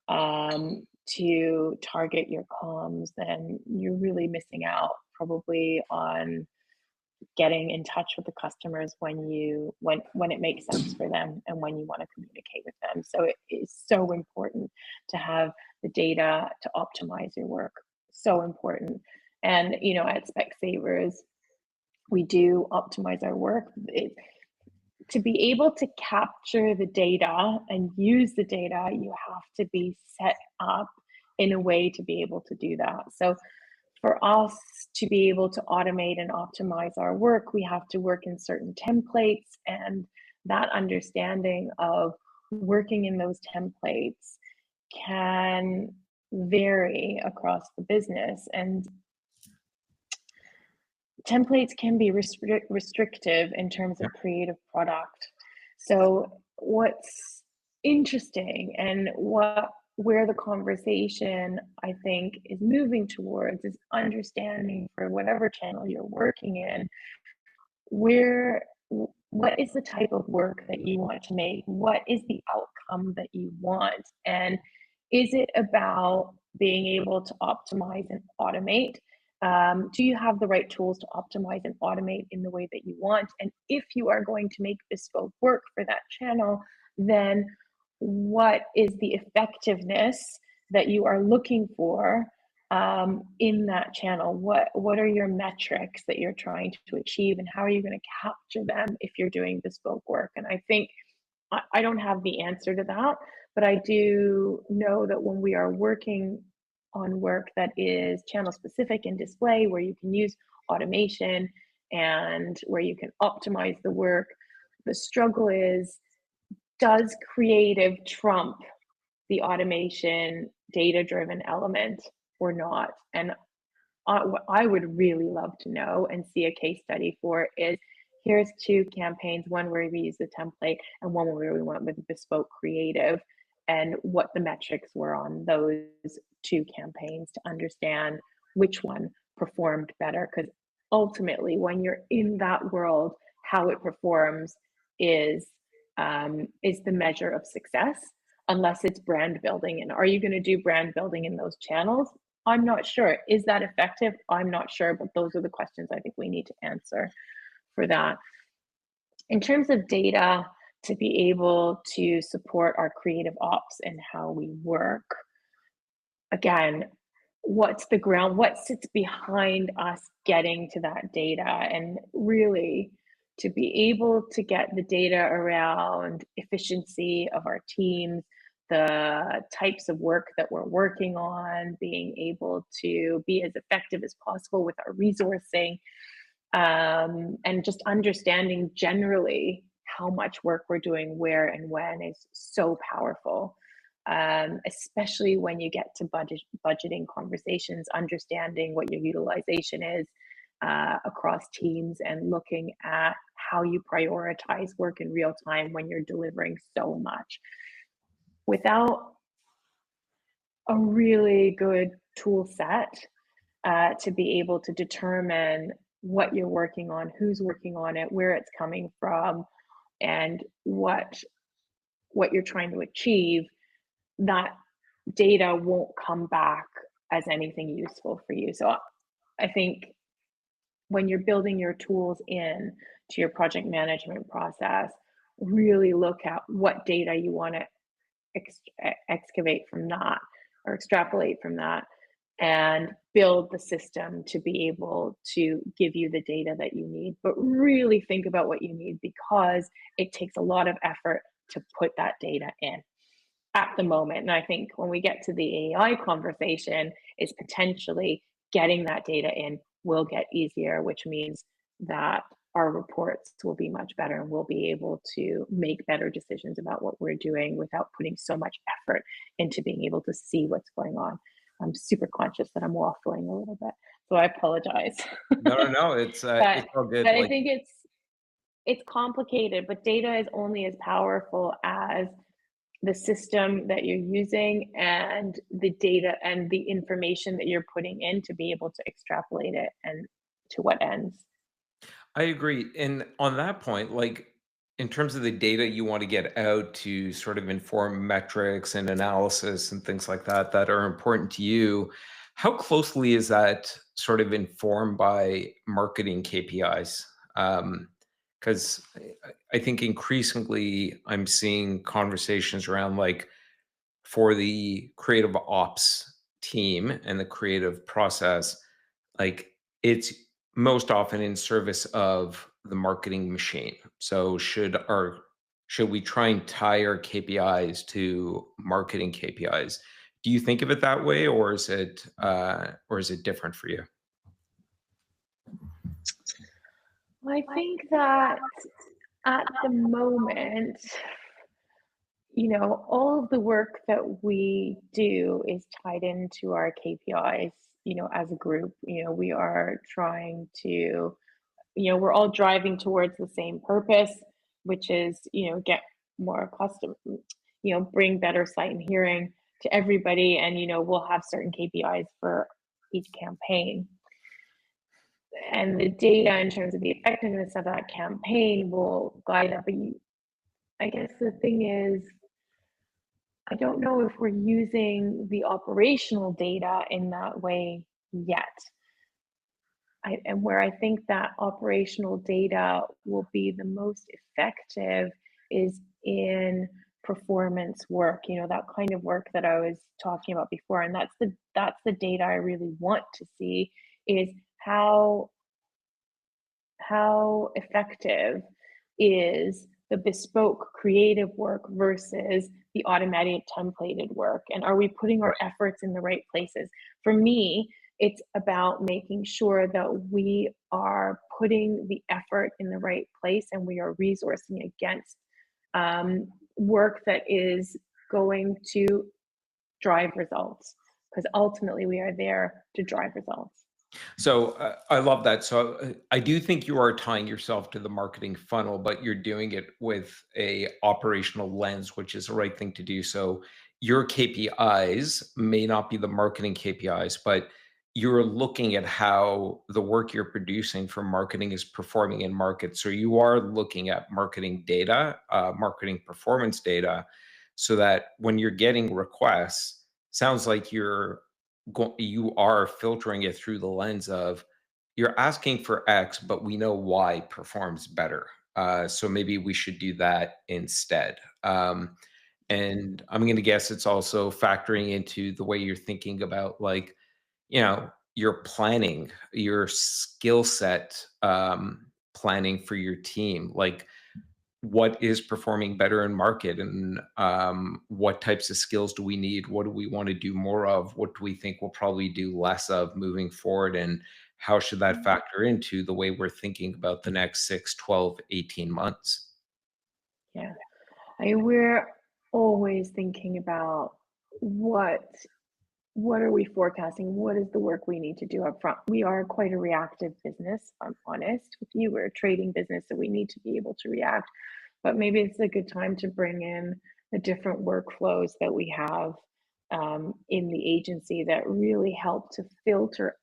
to target your comms, then you're really missing out probably on getting in touch with the customers when it makes sense for them and when you want to communicate with them. So it is so important to have the data to optimize your work. So important. And at Specsavers, we do optimize our work. to be able to capture the data and use the data, you have to be set up in a way to be able to do that. So for us to be able to automate and optimize our work, we have to work in certain templates, and that understanding of working in those templates can vary across the business, and templates can be restrictive in terms of creative product. So what's interesting and where the conversation I think is moving towards is understanding for whatever channel you're working in, what is the type of work that you want to make? What is the outcome that you want? And is it about being able to optimize and automate? Do you have the right tools to optimize and automate in the way that you want? And if you are going to make bespoke work for that channel, then what is the effectiveness that you are looking for in that channel? What are your metrics that you're trying to achieve, and how are you going to capture them if you're doing bespoke work? And I think I don't have the answer to that, but I do know that when we are working on work that is channel specific and display, where you can use automation and where you can optimize the work, the struggle is, does creative trump the automation data driven element or not? And what I would really love to know and see a case study for is, here's two campaigns, one where we use the template and one where we went with bespoke creative, and what the metrics were on those two campaigns to understand which one performed better. Because ultimately, when you're in that world, how it performs is the measure of success, unless it's brand building. And are you going to do brand building in those channels? I'm not sure. Is that effective? I'm not sure, but those are the questions I think we need to answer for that. In terms of data, to be able to support our creative ops and how we work, again, what's the ground, what sits behind us getting to that data? And really, to be able to get the data around efficiency of our teams, the types of work that we're working on, being able to be as effective as possible with our resourcing, and just understanding generally how much work we're doing where and when is so powerful. Especially when you get to budgeting conversations, understanding what your utilization is across teams, and looking at how you prioritize work in real time when you're delivering so much. Without a really good tool set to be able to determine what you're working on, who's working on it, where it's coming from, and what you're trying to achieve, that data won't come back as anything useful for you. So I think when you're building your tools in to your project management process, really look at what data you want to excavate from that or extrapolate from that, and build the system to be able to give you the data that you need. But really think about what you need, because it takes a lot of effort to put that data in at the moment. And I think when we get to the AI conversation, is potentially getting that data in will get easier, which means that our reports will be much better, and we'll be able to make better decisions about what we're doing without putting so much effort into being able to see what's going on. I'm super conscious that I'm waffling a little bit, so I apologize. No, it's all good. But I think it's complicated, but data is only as powerful as the system that you're using and the data and the information that you're putting in to be able to extrapolate it and to what ends. I agree. And on that point, like in terms of the data you want to get out to sort of inform metrics and analysis and things like that that are important to you, how closely is that sort of informed by marketing KPIs? Because I think increasingly I'm seeing conversations around like for the creative ops team and the creative process, like it's most often in service of the marketing machine. So should we try and tie our KPIs to marketing KPIs? Do you think of it that way, or is it different for you? Well, I think that at the moment, all of the work that we do is tied into our KPIs, as a group. We are trying to, we're all driving towards the same purpose, which is, get more custom, bring better sight and hearing to everybody. And, we'll have certain KPIs for each campaign. And the data in terms of the effectiveness of that campaign will guide that. But I guess the thing is, I don't know if we're using the operational data in that way yet. And where I think that operational data will be the most effective is in performance work, that kind of work that I was talking about before. And that's the data I really want to see, is how effective is the bespoke creative work versus the automated templated work, and are we putting our efforts in the right places? For me, it's about making sure that we are putting the effort in the right place and we are resourcing against work that is going to drive results, because ultimately we are there to drive results. So I love that. So I do think you are tying yourself to the marketing funnel, but you're doing it with a operational lens, which is the right thing to do. So your KPIs may not be the marketing KPIs, but you're looking at how the work you're producing for marketing is performing in market. So you are looking at marketing data, marketing performance data, so that when you're getting requests, sounds like you are filtering it through the lens of, you're asking for X, but we know Y performs better. So maybe we should do that instead. And I'm going to guess it's also factoring into the way you're thinking about, like, your planning, your skill set, planning for your team. Like, what is performing better in market, and what types of skills do we need, what do we want to do more of, what do we think we'll probably do less of moving forward, and how should that factor into the way we're thinking about the next 6, 12, 18 months? Yeah, we're always thinking about what are we forecasting? What is the work we need to do up front? We are quite a reactive business, if I'm honest with you. We're a trading business, so we need to be able to react. But maybe it's a good time to bring in the different workflows that we have in the agency that really help to filter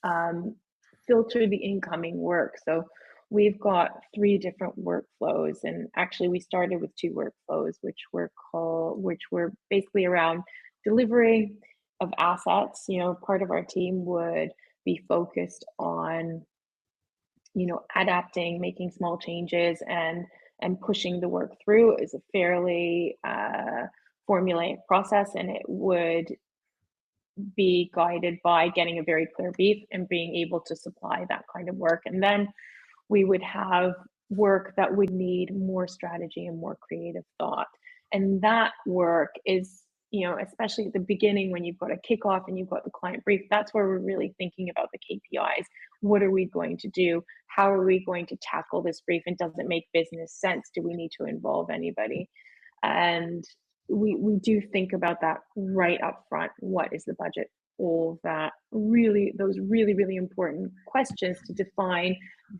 the incoming work. So we've got 3 different workflows, and actually we started with 2 workflows, which were basically around delivery of assets. Part of our team would be focused on, adapting, making small changes, and pushing the work through. Is a fairly formulaic process, and it would be guided by getting a very clear brief and being able to supply that kind of work. And then we would have work that would need more strategy and more creative thought. And that work is, especially at the beginning when you've got a kickoff and you've got the client brief, that's where we're really thinking about the KPIs. What are we going to do? How are we going to tackle this brief? And does it make business sense? Do we need to involve anybody? And we do think about that right up front. What is the budget? All that those really important questions to define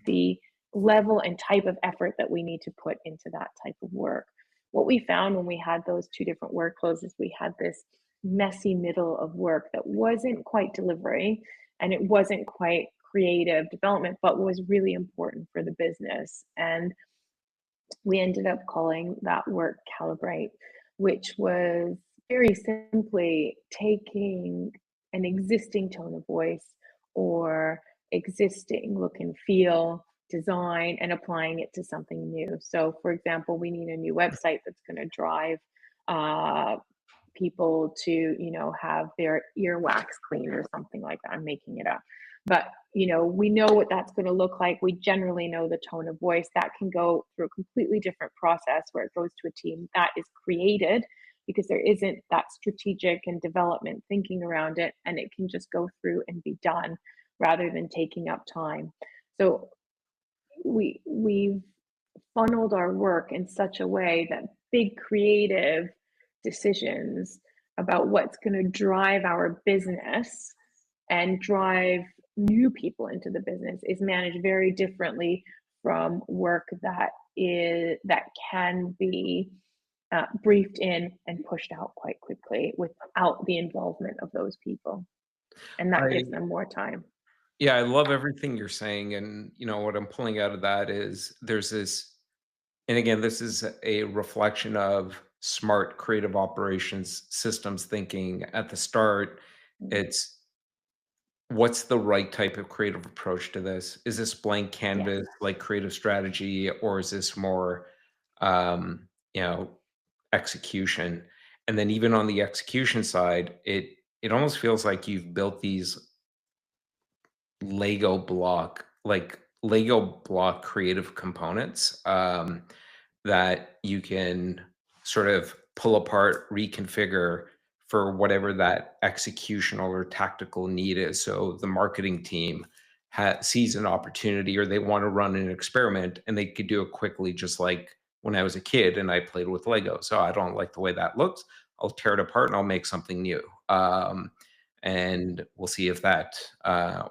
the level and type of effort that we need to put into that type of work. What we found when we had those 2 different workflows is we had this messy middle of work that wasn't quite delivery and it wasn't quite creative development, but was really important for the business. And we ended up calling that work Calibrate, which was very simply taking an existing tone of voice or existing look and feel design and applying it to something new. So for example, we need a new website that's going to drive people to, have their earwax cleaned or something like that. I'm making it up. But, we know what that's going to look like. We generally know the tone of voice. That can go through a completely different process where it goes to a team that is created because there isn't that strategic and development thinking around it, and it can just go through and be done rather than taking up time. So we've funneled our work in such a way that big creative decisions about what's going to drive our business and drive new people into the business is managed very differently from work that can be briefed in and pushed out quite quickly without the involvement of those people, and that gives I them more time. Yeah, I love everything you're saying, and what I'm pulling out of that is there's this, and again, this is a reflection of smart creative operations systems thinking at the start. Mm. It's what's the right type of creative approach to this? Is this blank Yes. canvas like creative strategy, or is this more um, you know, execution? And then even on the execution side, it almost feels like you've built these Lego block creative components that you can sort of pull apart, reconfigure for whatever that executional or tactical need is. So the marketing team sees an opportunity, or they want to run an experiment, and they could do it quickly, just like when I was a kid and I played with Lego. So I don't like the way that looks. I'll tear it apart and I'll make something new. And we'll see if that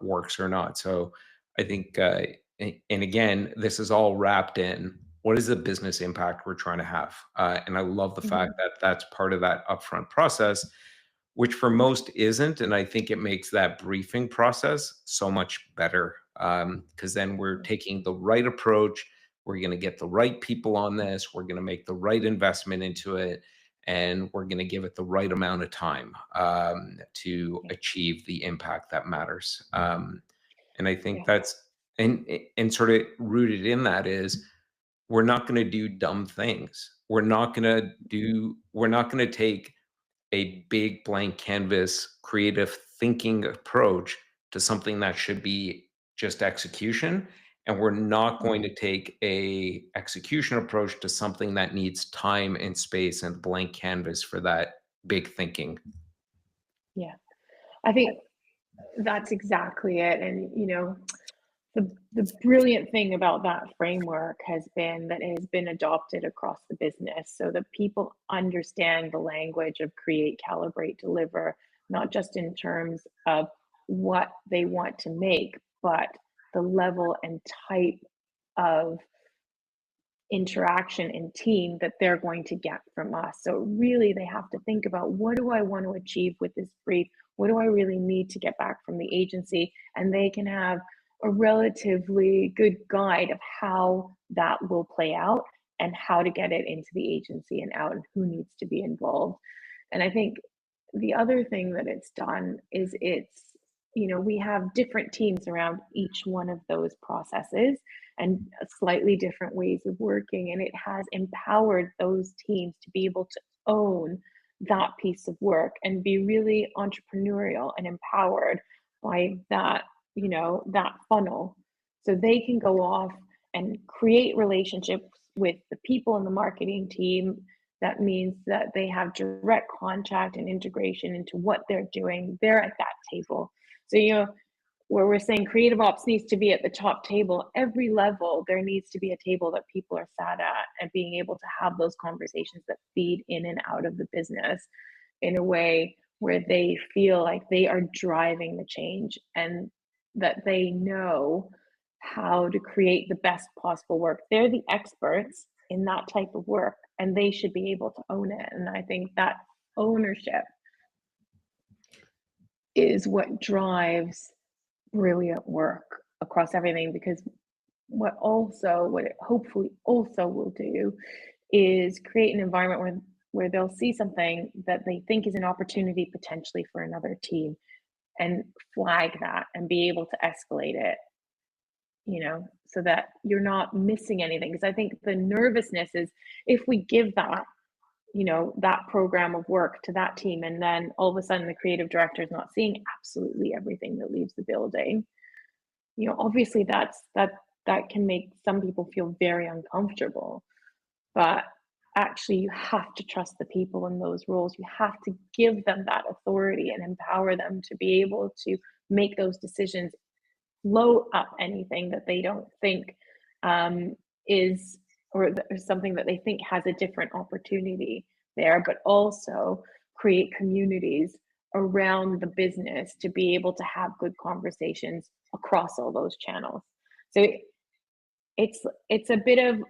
works or not. So I think, and again, this is all wrapped in what is the business impact we're trying to have. And I love the fact Mhm. that that's part of that upfront process, which for most isn't. And I think it makes that briefing process so much better, because then we're taking the right approach. We're going to get the right people on this. We're going to make the right investment into it, and we're going to give it the right amount of time to Yeah. achieve the impact that matters. And I think Yeah. that's, and sort of rooted in that is we're not going to do dumb things. We're not going to take a big blank canvas creative thinking approach to something that should be just execution, and we're not going Mhm. to take a execution approach to something that needs time and space and blank canvas for that big thinking. Yeah. I think that's exactly it. And, the brilliant thing about that framework has been that it has been adopted across the business so that people understand the language of create, calibrate, deliver, not just in terms of what they want to make, but the level and type of interaction and team that they're going to get from us. So really they have to think about, what do I want to achieve with this brief? What do I really need to get back from the agency? And they can have a relatively good guide of how that will play out and how to get it into the agency and out, and who needs to be involved. And I think the other thing that it's done is we have different teams around each one of those processes and slightly different ways of working. And it has empowered those teams to be able to own that piece of work and be really entrepreneurial and empowered by that funnel. So they can go off and create relationships with the people in the marketing team. That means that they have direct contact and integration into what they're doing. They're at that table. So, where we're saying creative ops needs to be at the top table, every level there needs to be a table that people are sat at and being able to have those conversations that feed in and out of the business in a way where they feel like they are driving the change and that they know how to create the best possible work. They're the experts in that type of work and they should be able to own it. And I think that ownership is what drives brilliant work across everything, because what it hopefully also will do is create an environment where they'll see something that they think is an opportunity potentially for another team and flag that and be able to escalate it, so that you're not missing anything. Because I think the nervousness is, if we give that that program of work to that team, and then all of a sudden the creative director is not seeing absolutely everything that leaves the building. Obviously that can make some people feel very uncomfortable, but actually you have to trust the people in those roles. You have to give them that authority and empower them to be able to make those decisions, blow up anything that they don't think is, or something that they think has a different opportunity there, but also create communities around the business to be able to have good conversations across all those channels. So it's a bit of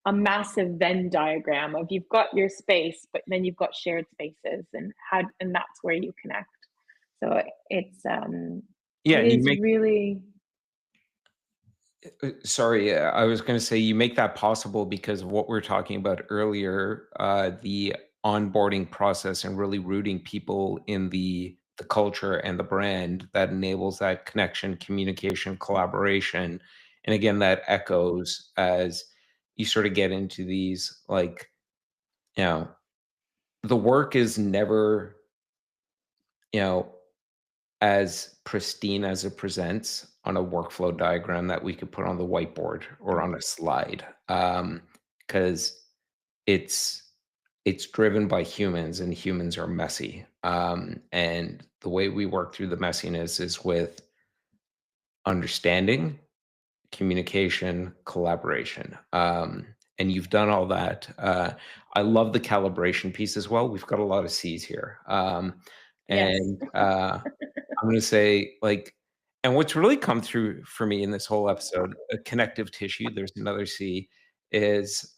a massive Venn diagram of, you've got your space, but then you've got shared spaces, and that's where you connect. So Yeah, it and you is make really. sorry, I was going to say you make that possible because of what we are talking about earlier, the onboarding process and really rooting people in the culture and the brand that enables that connection, communication, collaboration. And again, that echoes as you sort of get into these, like, you know, the work is never, you know, as pristine as it presents on a workflow diagram that we could put on the whiteboard or on a slide, because it's it's driven by humans, and humans are messy. And the way we work through the messiness is with understanding, communication, collaboration. And you've done all that. I love the calibration piece as well. We've got a lot of C's here. Yes. And I'm gonna say, like, and what's really come through for me in this whole episode, a connective tissue, there's another C, is,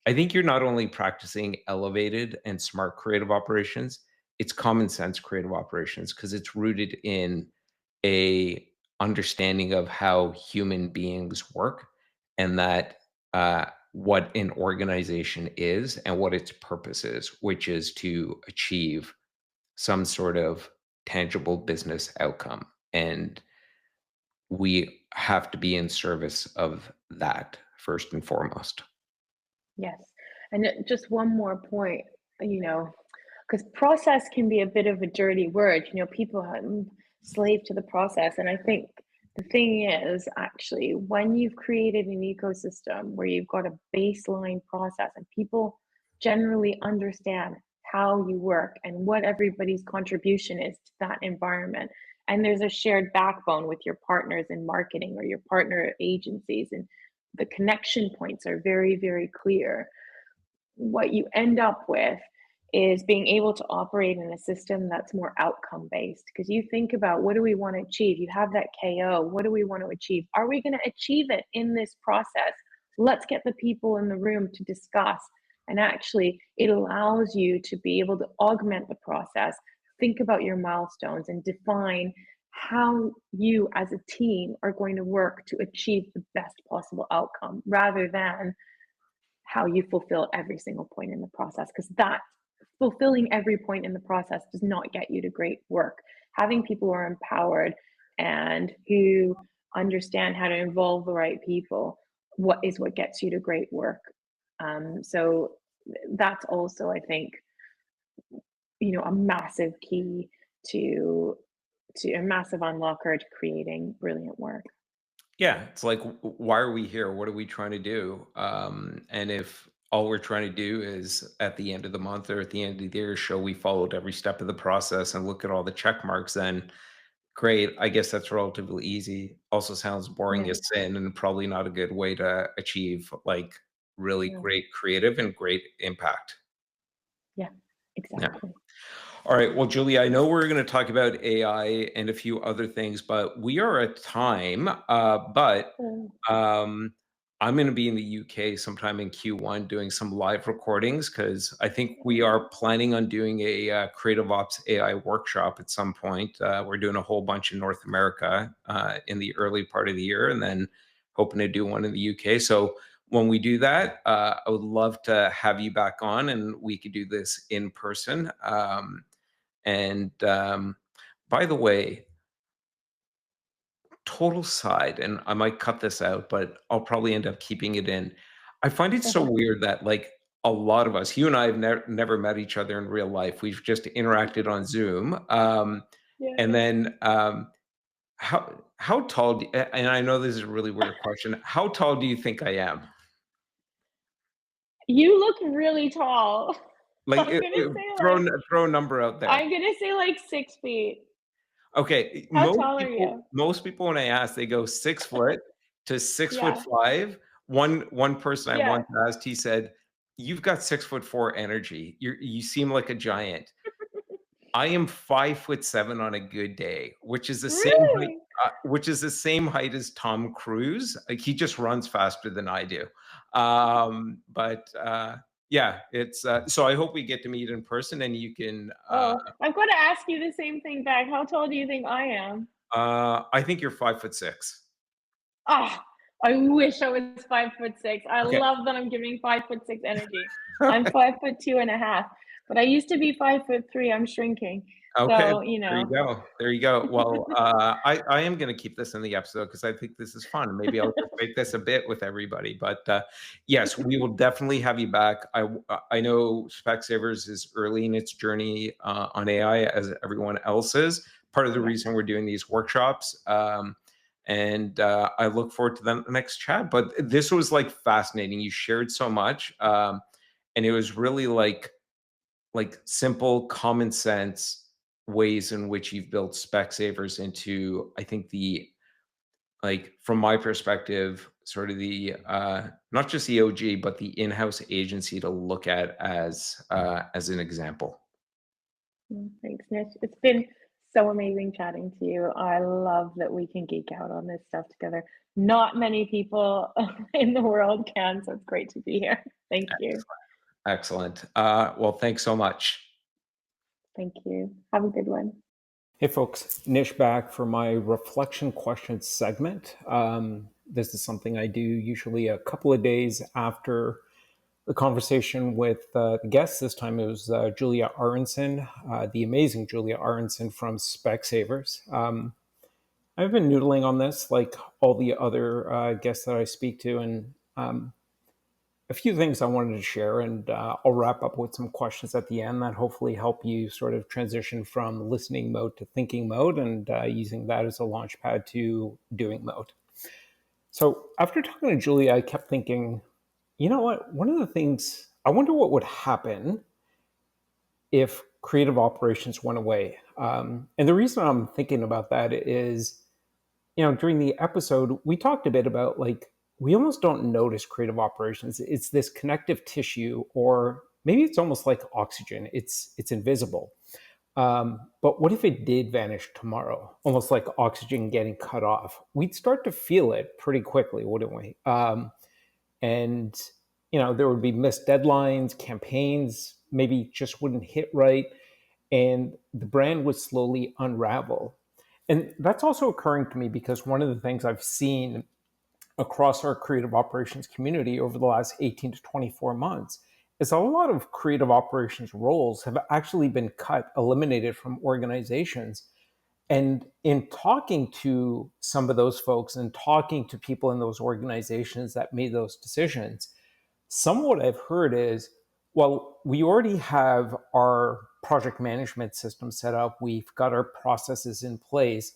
I think you're not only practicing elevated and smart creative operations, it's common sense creative operations because it's rooted in a understanding of how human beings work, and that, what an organization is and what its purpose is, which is to achieve some sort of tangible business outcome. And we have to be in service of that first and foremost. Yes. And just one more point, you know, because process can be a bit of a dirty word. People are slave to the process. And I think the thing is, actually, when you've created an ecosystem where you've got a baseline process and people generally understand how you work and what everybody's contribution is to that environment, and there's a shared backbone with your partners in marketing or your partner agencies, and the connection points are very, very clear, what you end up with is being able to operate in a system that's more outcome based. Because you think about, what do we want to achieve? You have that KO. What do we want to achieve? Are we going to achieve it in this process? Let's get the people in the room to discuss. And actually, it allows you to be able to augment the process, think about your milestones, and define how you as a team are going to work to achieve the best possible outcome, rather than how you fulfill every single point in the process, because that fulfilling every point in the process does not get you to great work. Having people who are empowered and who understand how to involve the right people, what gets you to great work. So that's also, I think, a massive key to a massive unlocker to creating brilliant work. Yeah, it's like, why are we here? What are we trying to do? And if all we're trying to do is at the end of the month or at the end of the year show we followed every step of the process and look at all the check marks, then great. I guess that's relatively easy. Also sounds boring Yeah, as sin and probably not a good way to achieve like really yeah, great creative and great impact. yeah, Yeah. exactly. All right. Well, Julia, I know we're going to talk about AI and a few other things, but we are at time. But Oh, um, I'm going to be in the UK sometime in Q1 doing some live recordings because I think we are planning on doing a Creative Ops AI workshop at some point. We're doing a whole bunch in North America in the early part of the year, and then hoping to do one in the UK. So when we do that, I would love to have you back on, and we could do this in person. And by the way, total side, and I might cut this out, but I'll probably end up keeping it in. I find it so okay. weird that like a lot of us. You and I have never met each other in real life. We've just interacted on Zoom. And Yeah. then how tall? And I know this is a really weird question. How tall do you think I am? You look really tall. Like, I'm gonna say like throw a number out there. I'm gonna say like 6 feet. Okay, How tall are you? most people when I ask, they go 6 foot to six foot Yeah. five. One person I Yeah. once asked, he said, "You've got 6'4" energy. You seem like a giant." I am 5'7" on a good day, Really? which is the same height as Tom Cruise. Like, he just runs faster than I do. But yeah, it's so I hope we get to meet in person and you can. Oh, I've gotta ask you the same thing back. How tall do you think I am? I think you're 5'6". Ah, I wish I was 5'6". I Okay. love that I'm giving 5'6" energy. I'm 5'2" and a half, but I used to be 5'3". I'm shrinking. Okay, So, you there you know. go. There you go. Well, I am gonna keep this in the episode because I think this is fun. Maybe I'll just make this a bit with everybody. But yes, we will definitely have you back. I know Specsavers is early in its journey on AI as everyone else is. Part of the Yeah. reason we're doing these workshops. And I look forward to the next chat. But this was like fascinating. You shared so much, and it was really like simple, common sense ways in which you've built Specsavers into, I think like from my perspective, sort of the not just the OG, but the in-house agency to look at as an example. Thanks, Nish. It's been so amazing chatting to you. I love that we can geek out on this stuff together. Not many people in the world can, so it's great to be here. Thank you. Excellent. Well, thanks so much. Thank you. Have a good one. Hey folks, Nish back for my reflection questions segment. This is something I do usually a couple of days after the conversation with the guests. This time it was Julia Arenson, the amazing Julia Arenson from Specsavers. I've been noodling on this like all the other guests that I speak to, and a few things I wanted to share, and I'll wrap up with some questions at the end that hopefully help you sort of transition from listening mode to thinking mode, and using that as a launch pad to doing mode. So after talking to Julia, I kept thinking, you know what? One of the things, I wonder what would happen if creative operations went away. And the reason I'm thinking about that is, during the episode, we talked a bit about like, we almost don't notice creative operations. It's this connective tissue, or maybe it's almost like oxygen. It's invisible. But what if it did vanish tomorrow? Almost like oxygen getting cut off. We'd start to feel it pretty quickly, wouldn't we? And there would be missed deadlines, campaigns maybe just wouldn't hit right, and the brand would slowly unravel. And that's also occurring to me because one of the things I've seen across our creative operations community over the last 18 to 24 months is a lot of creative operations roles have actually been eliminated from organizations. And in talking to some of those folks and talking to people in those organizations that made those decisions, some of what I've heard is, well, we already have our project management system set up, we've got our processes in place,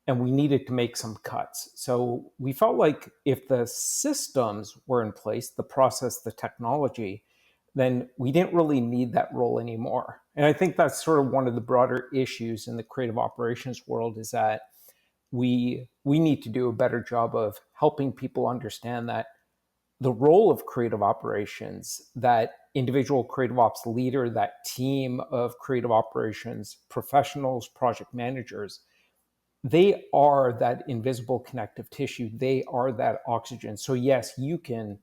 and we needed to make some cuts. So we felt like if the systems were in place, the process, the technology, then we didn't really need that role anymore. And I think that's sort of one of the broader issues in the creative operations world, is that we need to do a better job of helping people understand that the role of creative operations, that individual creative ops leader, that team of creative operations professionals, project managers, they are that invisible connective tissue. They are that oxygen. So yes, you can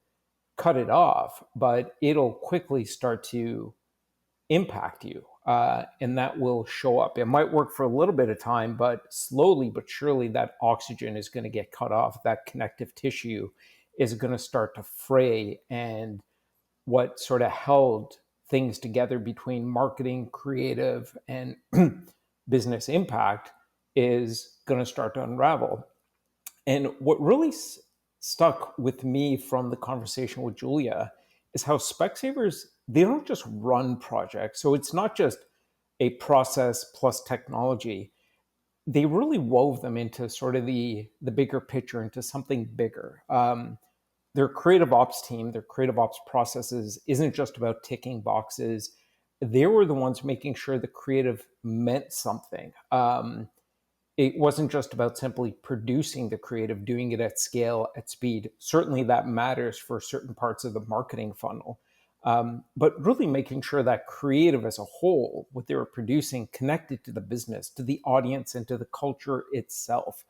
cut it off, but it'll quickly start to impact you. And that will show up. It might work for a little bit of time, but slowly but surely that oxygen is going to get cut off. That connective tissue is going to start to fray. And what sort of held things together between marketing, creative, and business impact is going to start to unravel. And what really stuck with me from the conversation with Julia is how Specsavers, they don't just run projects. So it's not just a process plus technology. They really wove them into sort of the bigger picture, into something bigger. Their creative ops team, their creative ops processes isn't just about ticking boxes. They were the ones making sure the creative meant something. It wasn't just about simply producing the creative, doing it at scale, at speed. Certainly that matters for certain parts of the marketing funnel. But really making sure that creative as a whole, what they were producing, connected to the business, to the audience, and to the culture itself.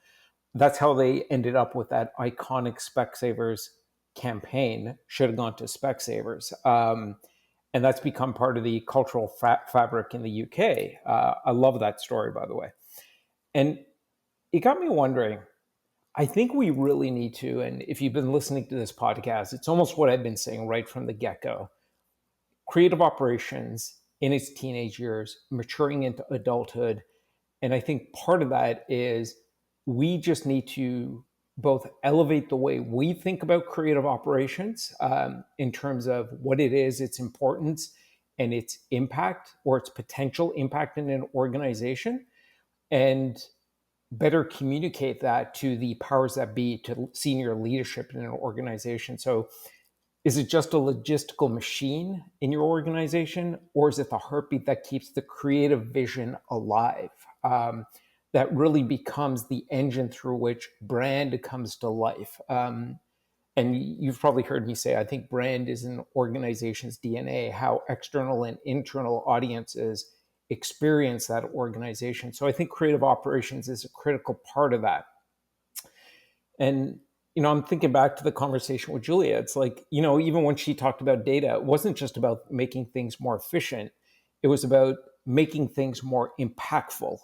That's how they ended up with that iconic Specsavers campaign, should have gone to Specsavers. And that's become part of the cultural fabric in the UK. I love that story, by the way. And it got me wondering, I think we really need to, and if you've been listening to this podcast, it's almost what I've been saying right from the get-go. Creative operations in its teenage years, maturing into adulthood. And I think part of that is we just need to both elevate the way we think about creative operations in terms of what it is, its importance, and its impact or its potential impact in an organization, and better communicate that to the powers that be, to senior leadership in an organization. So is it just a logistical machine in your organization, or is it the heartbeat that keeps the creative vision alive? That really becomes the engine through which brand comes to life. And you've probably heard me say, I think brand is an organization's DNA, how external and internal audiences experience that organization. So I think creative operations is a critical part of that. And, I'm thinking back to the conversation with Julia. It's like, even when she talked about data, it wasn't just about making things more efficient. It was about making things more impactful.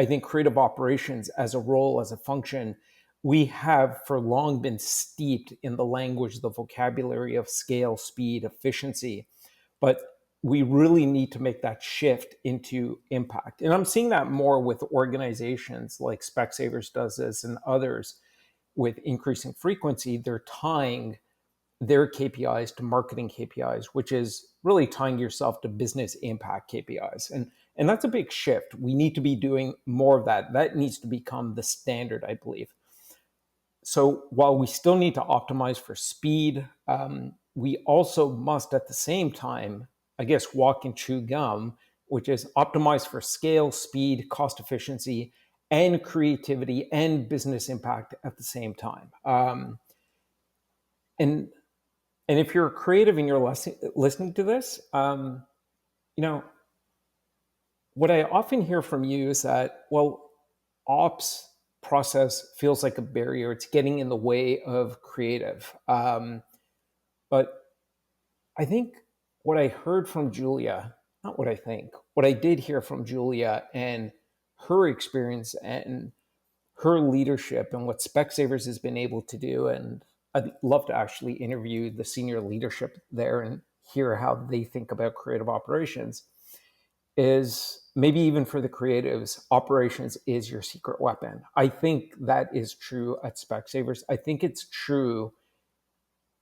I think creative operations as a role, as a function, we have for long been steeped in the language, the vocabulary of scale, speed, efficiency. But we really need to make that shift into impact. And I'm seeing that more with organizations like Specsavers does this, and others with increasing frequency. They're tying their KPIs to marketing KPIs, which is really tying yourself to business impact KPIs. And that's a big shift. We need to be doing more of that. That needs to become the standard, I believe. So while we still need to optimize for speed, we also must at the same time, I guess, walk and chew gum, which is optimize for scale, speed, cost efficiency, and creativity and business impact at the same time. And if you're creative and you're listening to this, what I often hear from you is that, well, ops process feels like a barrier. It's getting in the way of creative. But I think what I heard from Julia, not what I think, what I did hear from Julia and her experience and her leadership and what Specsavers has been able to do. And I'd love to actually interview the senior leadership there and hear how they think about creative operations. Is maybe even for the creatives, operations is your secret weapon. I think that is true at Specsavers. I think it's true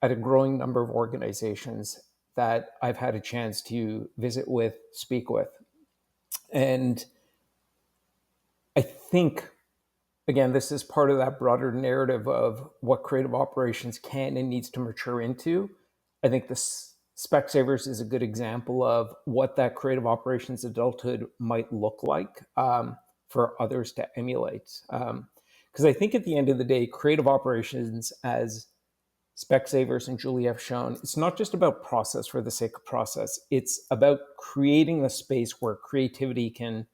at a growing number of organizations that I've had a chance to visit with, speak with. And I think, again, this is part of that broader narrative of what creative operations can and needs to mature into. I think this Specsavers is a good example of what that creative operations adulthood might look like for others to emulate. Because I think at the end of the day, creative operations, as Specsavers and Julie have shown, it's not just about process for the sake of process. It's about creating a space where creativity can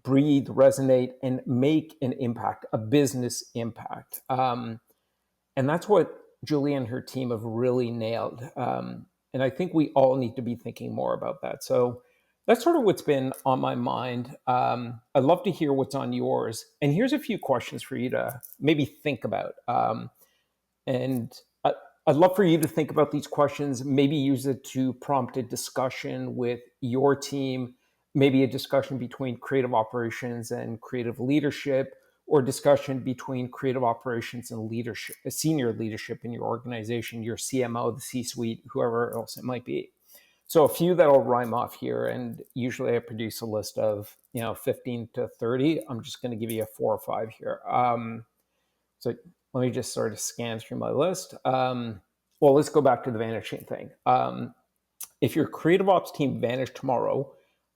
breathe, resonate, and make an impact, a business impact. And that's what Julie and her team have really nailed. And I think we all need to be thinking more about that. So that's sort of what's been on my mind. I'd love to hear what's on yours. And here's a few questions for you to maybe think about. And I'd love for you to think about these questions, maybe use it to prompt a discussion with your team, maybe a discussion between creative operations and creative leadership, or discussion between creative operations and leadership, senior leadership in your organization, your CMO, the C-suite, whoever else it might be. So a few that I'll rhyme off here, and usually I produce a list of 15 to 30. I'm just going to give you a 4 or 5 here. So let me just sort of scan through my list. Well, let's go back to the vanishing thing. If your creative ops team vanished tomorrow,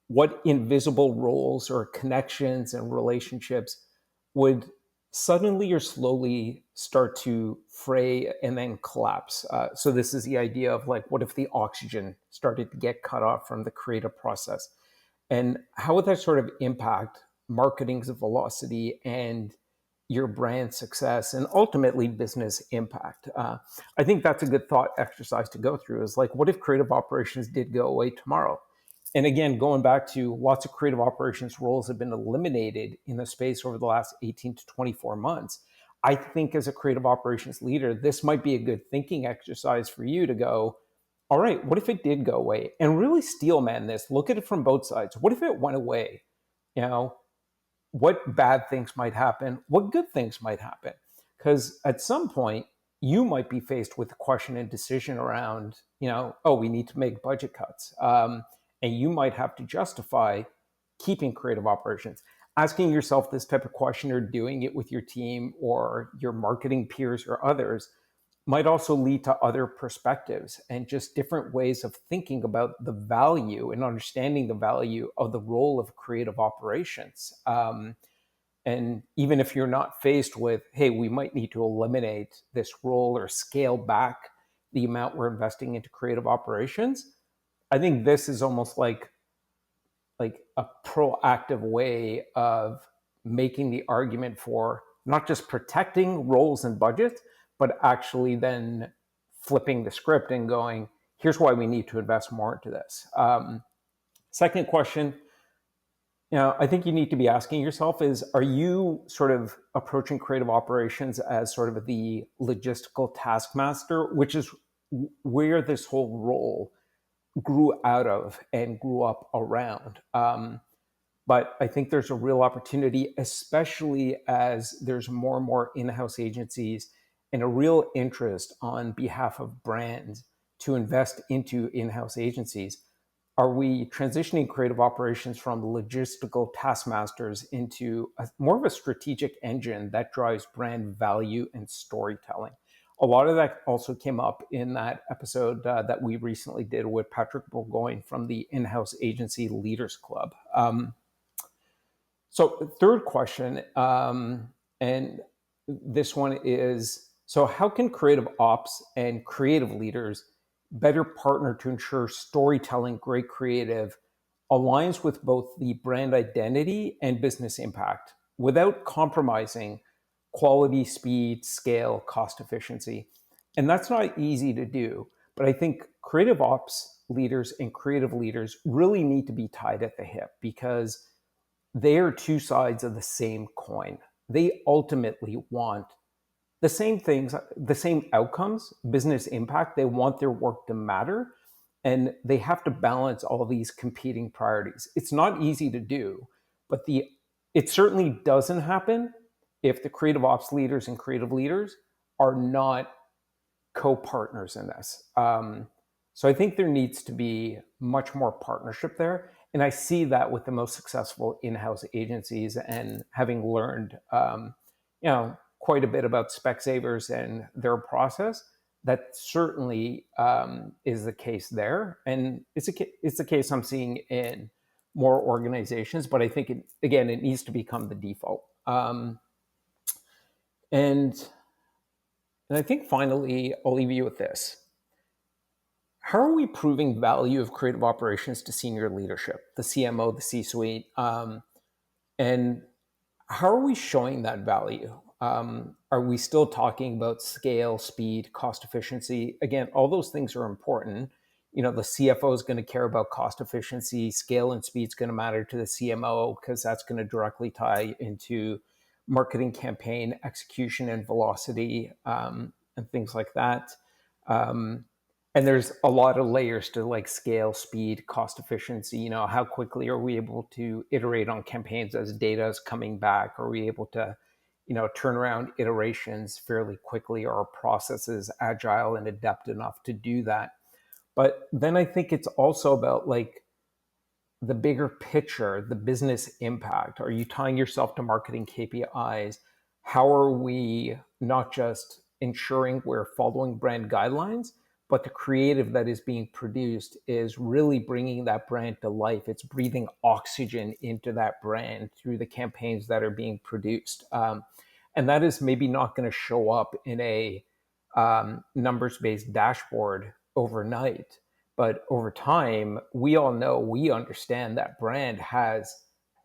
what invisible roles or connections and relationships would suddenly or slowly start to fray and then collapse? So this is the idea of like, what if the oxygen started to get cut off from the creative process? And how would that sort of impact marketing's velocity and your brand success and ultimately business impact? I think that's a good thought exercise to go through, is like, what if creative operations did go away tomorrow? And again, going back to lots of creative operations roles have been eliminated in the space over the last 18 to 24 months. I think as a creative operations leader, this might be a good thinking exercise for you to go, all right, what if it did go away? And really steel man this, look at it from both sides. What if it went away? You know, what bad things might happen, what good things might happen. Because at some point, you might be faced with a question and decision around, oh, we need to make budget cuts. And you might have to justify keeping creative operations. Asking yourself this type of question or doing it with your team or your marketing peers or others might also lead to other perspectives and just different ways of thinking about the value and understanding the value of the role of creative operations. And even if you're not faced with, hey, we might need to eliminate this role or scale back the amount we're investing into creative operations, I think this is almost like a proactive way of making the argument for not just protecting roles and budgets, but actually then flipping the script and going, here's why we need to invest more into this. Second question, I think you need to be asking yourself is, are you sort of approaching creative operations as sort of the logistical taskmaster, which is where this whole role grew out of and grew up around? But I think there's a real opportunity, especially as there's more and more in-house agencies and a real interest on behalf of brands to invest into in-house agencies. Are we transitioning creative operations from logistical taskmasters into more of a strategic engine that drives brand value and storytelling? A lot of that also came up in that episode that we recently did with Patrick Bourgogne from the in-house agency Leaders Club. So third question, and this one is, so how can creative ops and creative leaders better partner to ensure storytelling, great creative, aligns with both the brand identity and business impact without compromising quality, speed, scale, cost efficiency? And that's not easy to do, but I think creative ops leaders and creative leaders really need to be tied at the hip, because they are two sides of the same coin. They ultimately want the same things, the same outcomes, business impact. They want their work to matter, and they have to balance all these competing priorities. It's not easy to do, but it certainly doesn't happen if the creative ops leaders and creative leaders are not co-partners in this. So I think there needs to be much more partnership there. And I see that with the most successful in-house agencies, and having learned, quite a bit about Specsavers and their process, that certainly is the case there. And it's the case I'm seeing in more organizations, but I think, it needs to become the default. And I think finally, I'll leave you with this. How are we proving value of creative operations to senior leadership, the CMO, the C-suite? And how are we showing that value? Are we still talking about scale, speed, cost efficiency? Again, all those things are important. The CFO is going to care about cost efficiency. Scale and speed is going to matter to the CMO, because that's going to directly tie into marketing campaign execution and velocity, and things like that. And there's a lot of layers to like scale, speed, cost efficiency. How quickly are we able to iterate on campaigns as data is coming back? Are we able to turn around iterations fairly quickly, or our process is agile and adept enough to do that. But then I think it's also about like the bigger picture, the business impact. Are you tying yourself to marketing KPIs? How are we not just ensuring we're following brand guidelines, but the creative that is being produced is really bringing that brand to life? It's breathing oxygen into that brand through the campaigns that are being produced. And that is maybe not going to show up in a numbers based dashboard overnight. But over time, we all know, we understand that brand has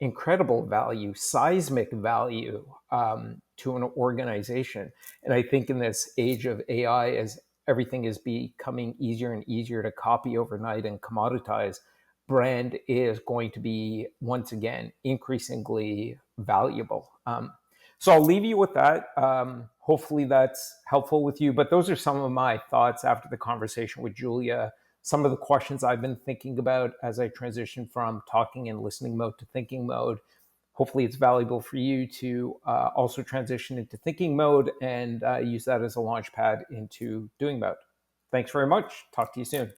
incredible value, seismic value to an organization. And I think in this age of AI, as everything is becoming easier and easier to copy overnight and commoditize, brand is going to be, once again, increasingly valuable. So I'll leave you with that. Hopefully that's helpful with you. But those are some of my thoughts after the conversation with Julia, some of the questions I've been thinking about as I transition from talking and listening mode to thinking mode. Hopefully it's valuable for you to also transition into thinking mode and use that as a launch pad into doing mode. Thanks very much. Talk to you soon.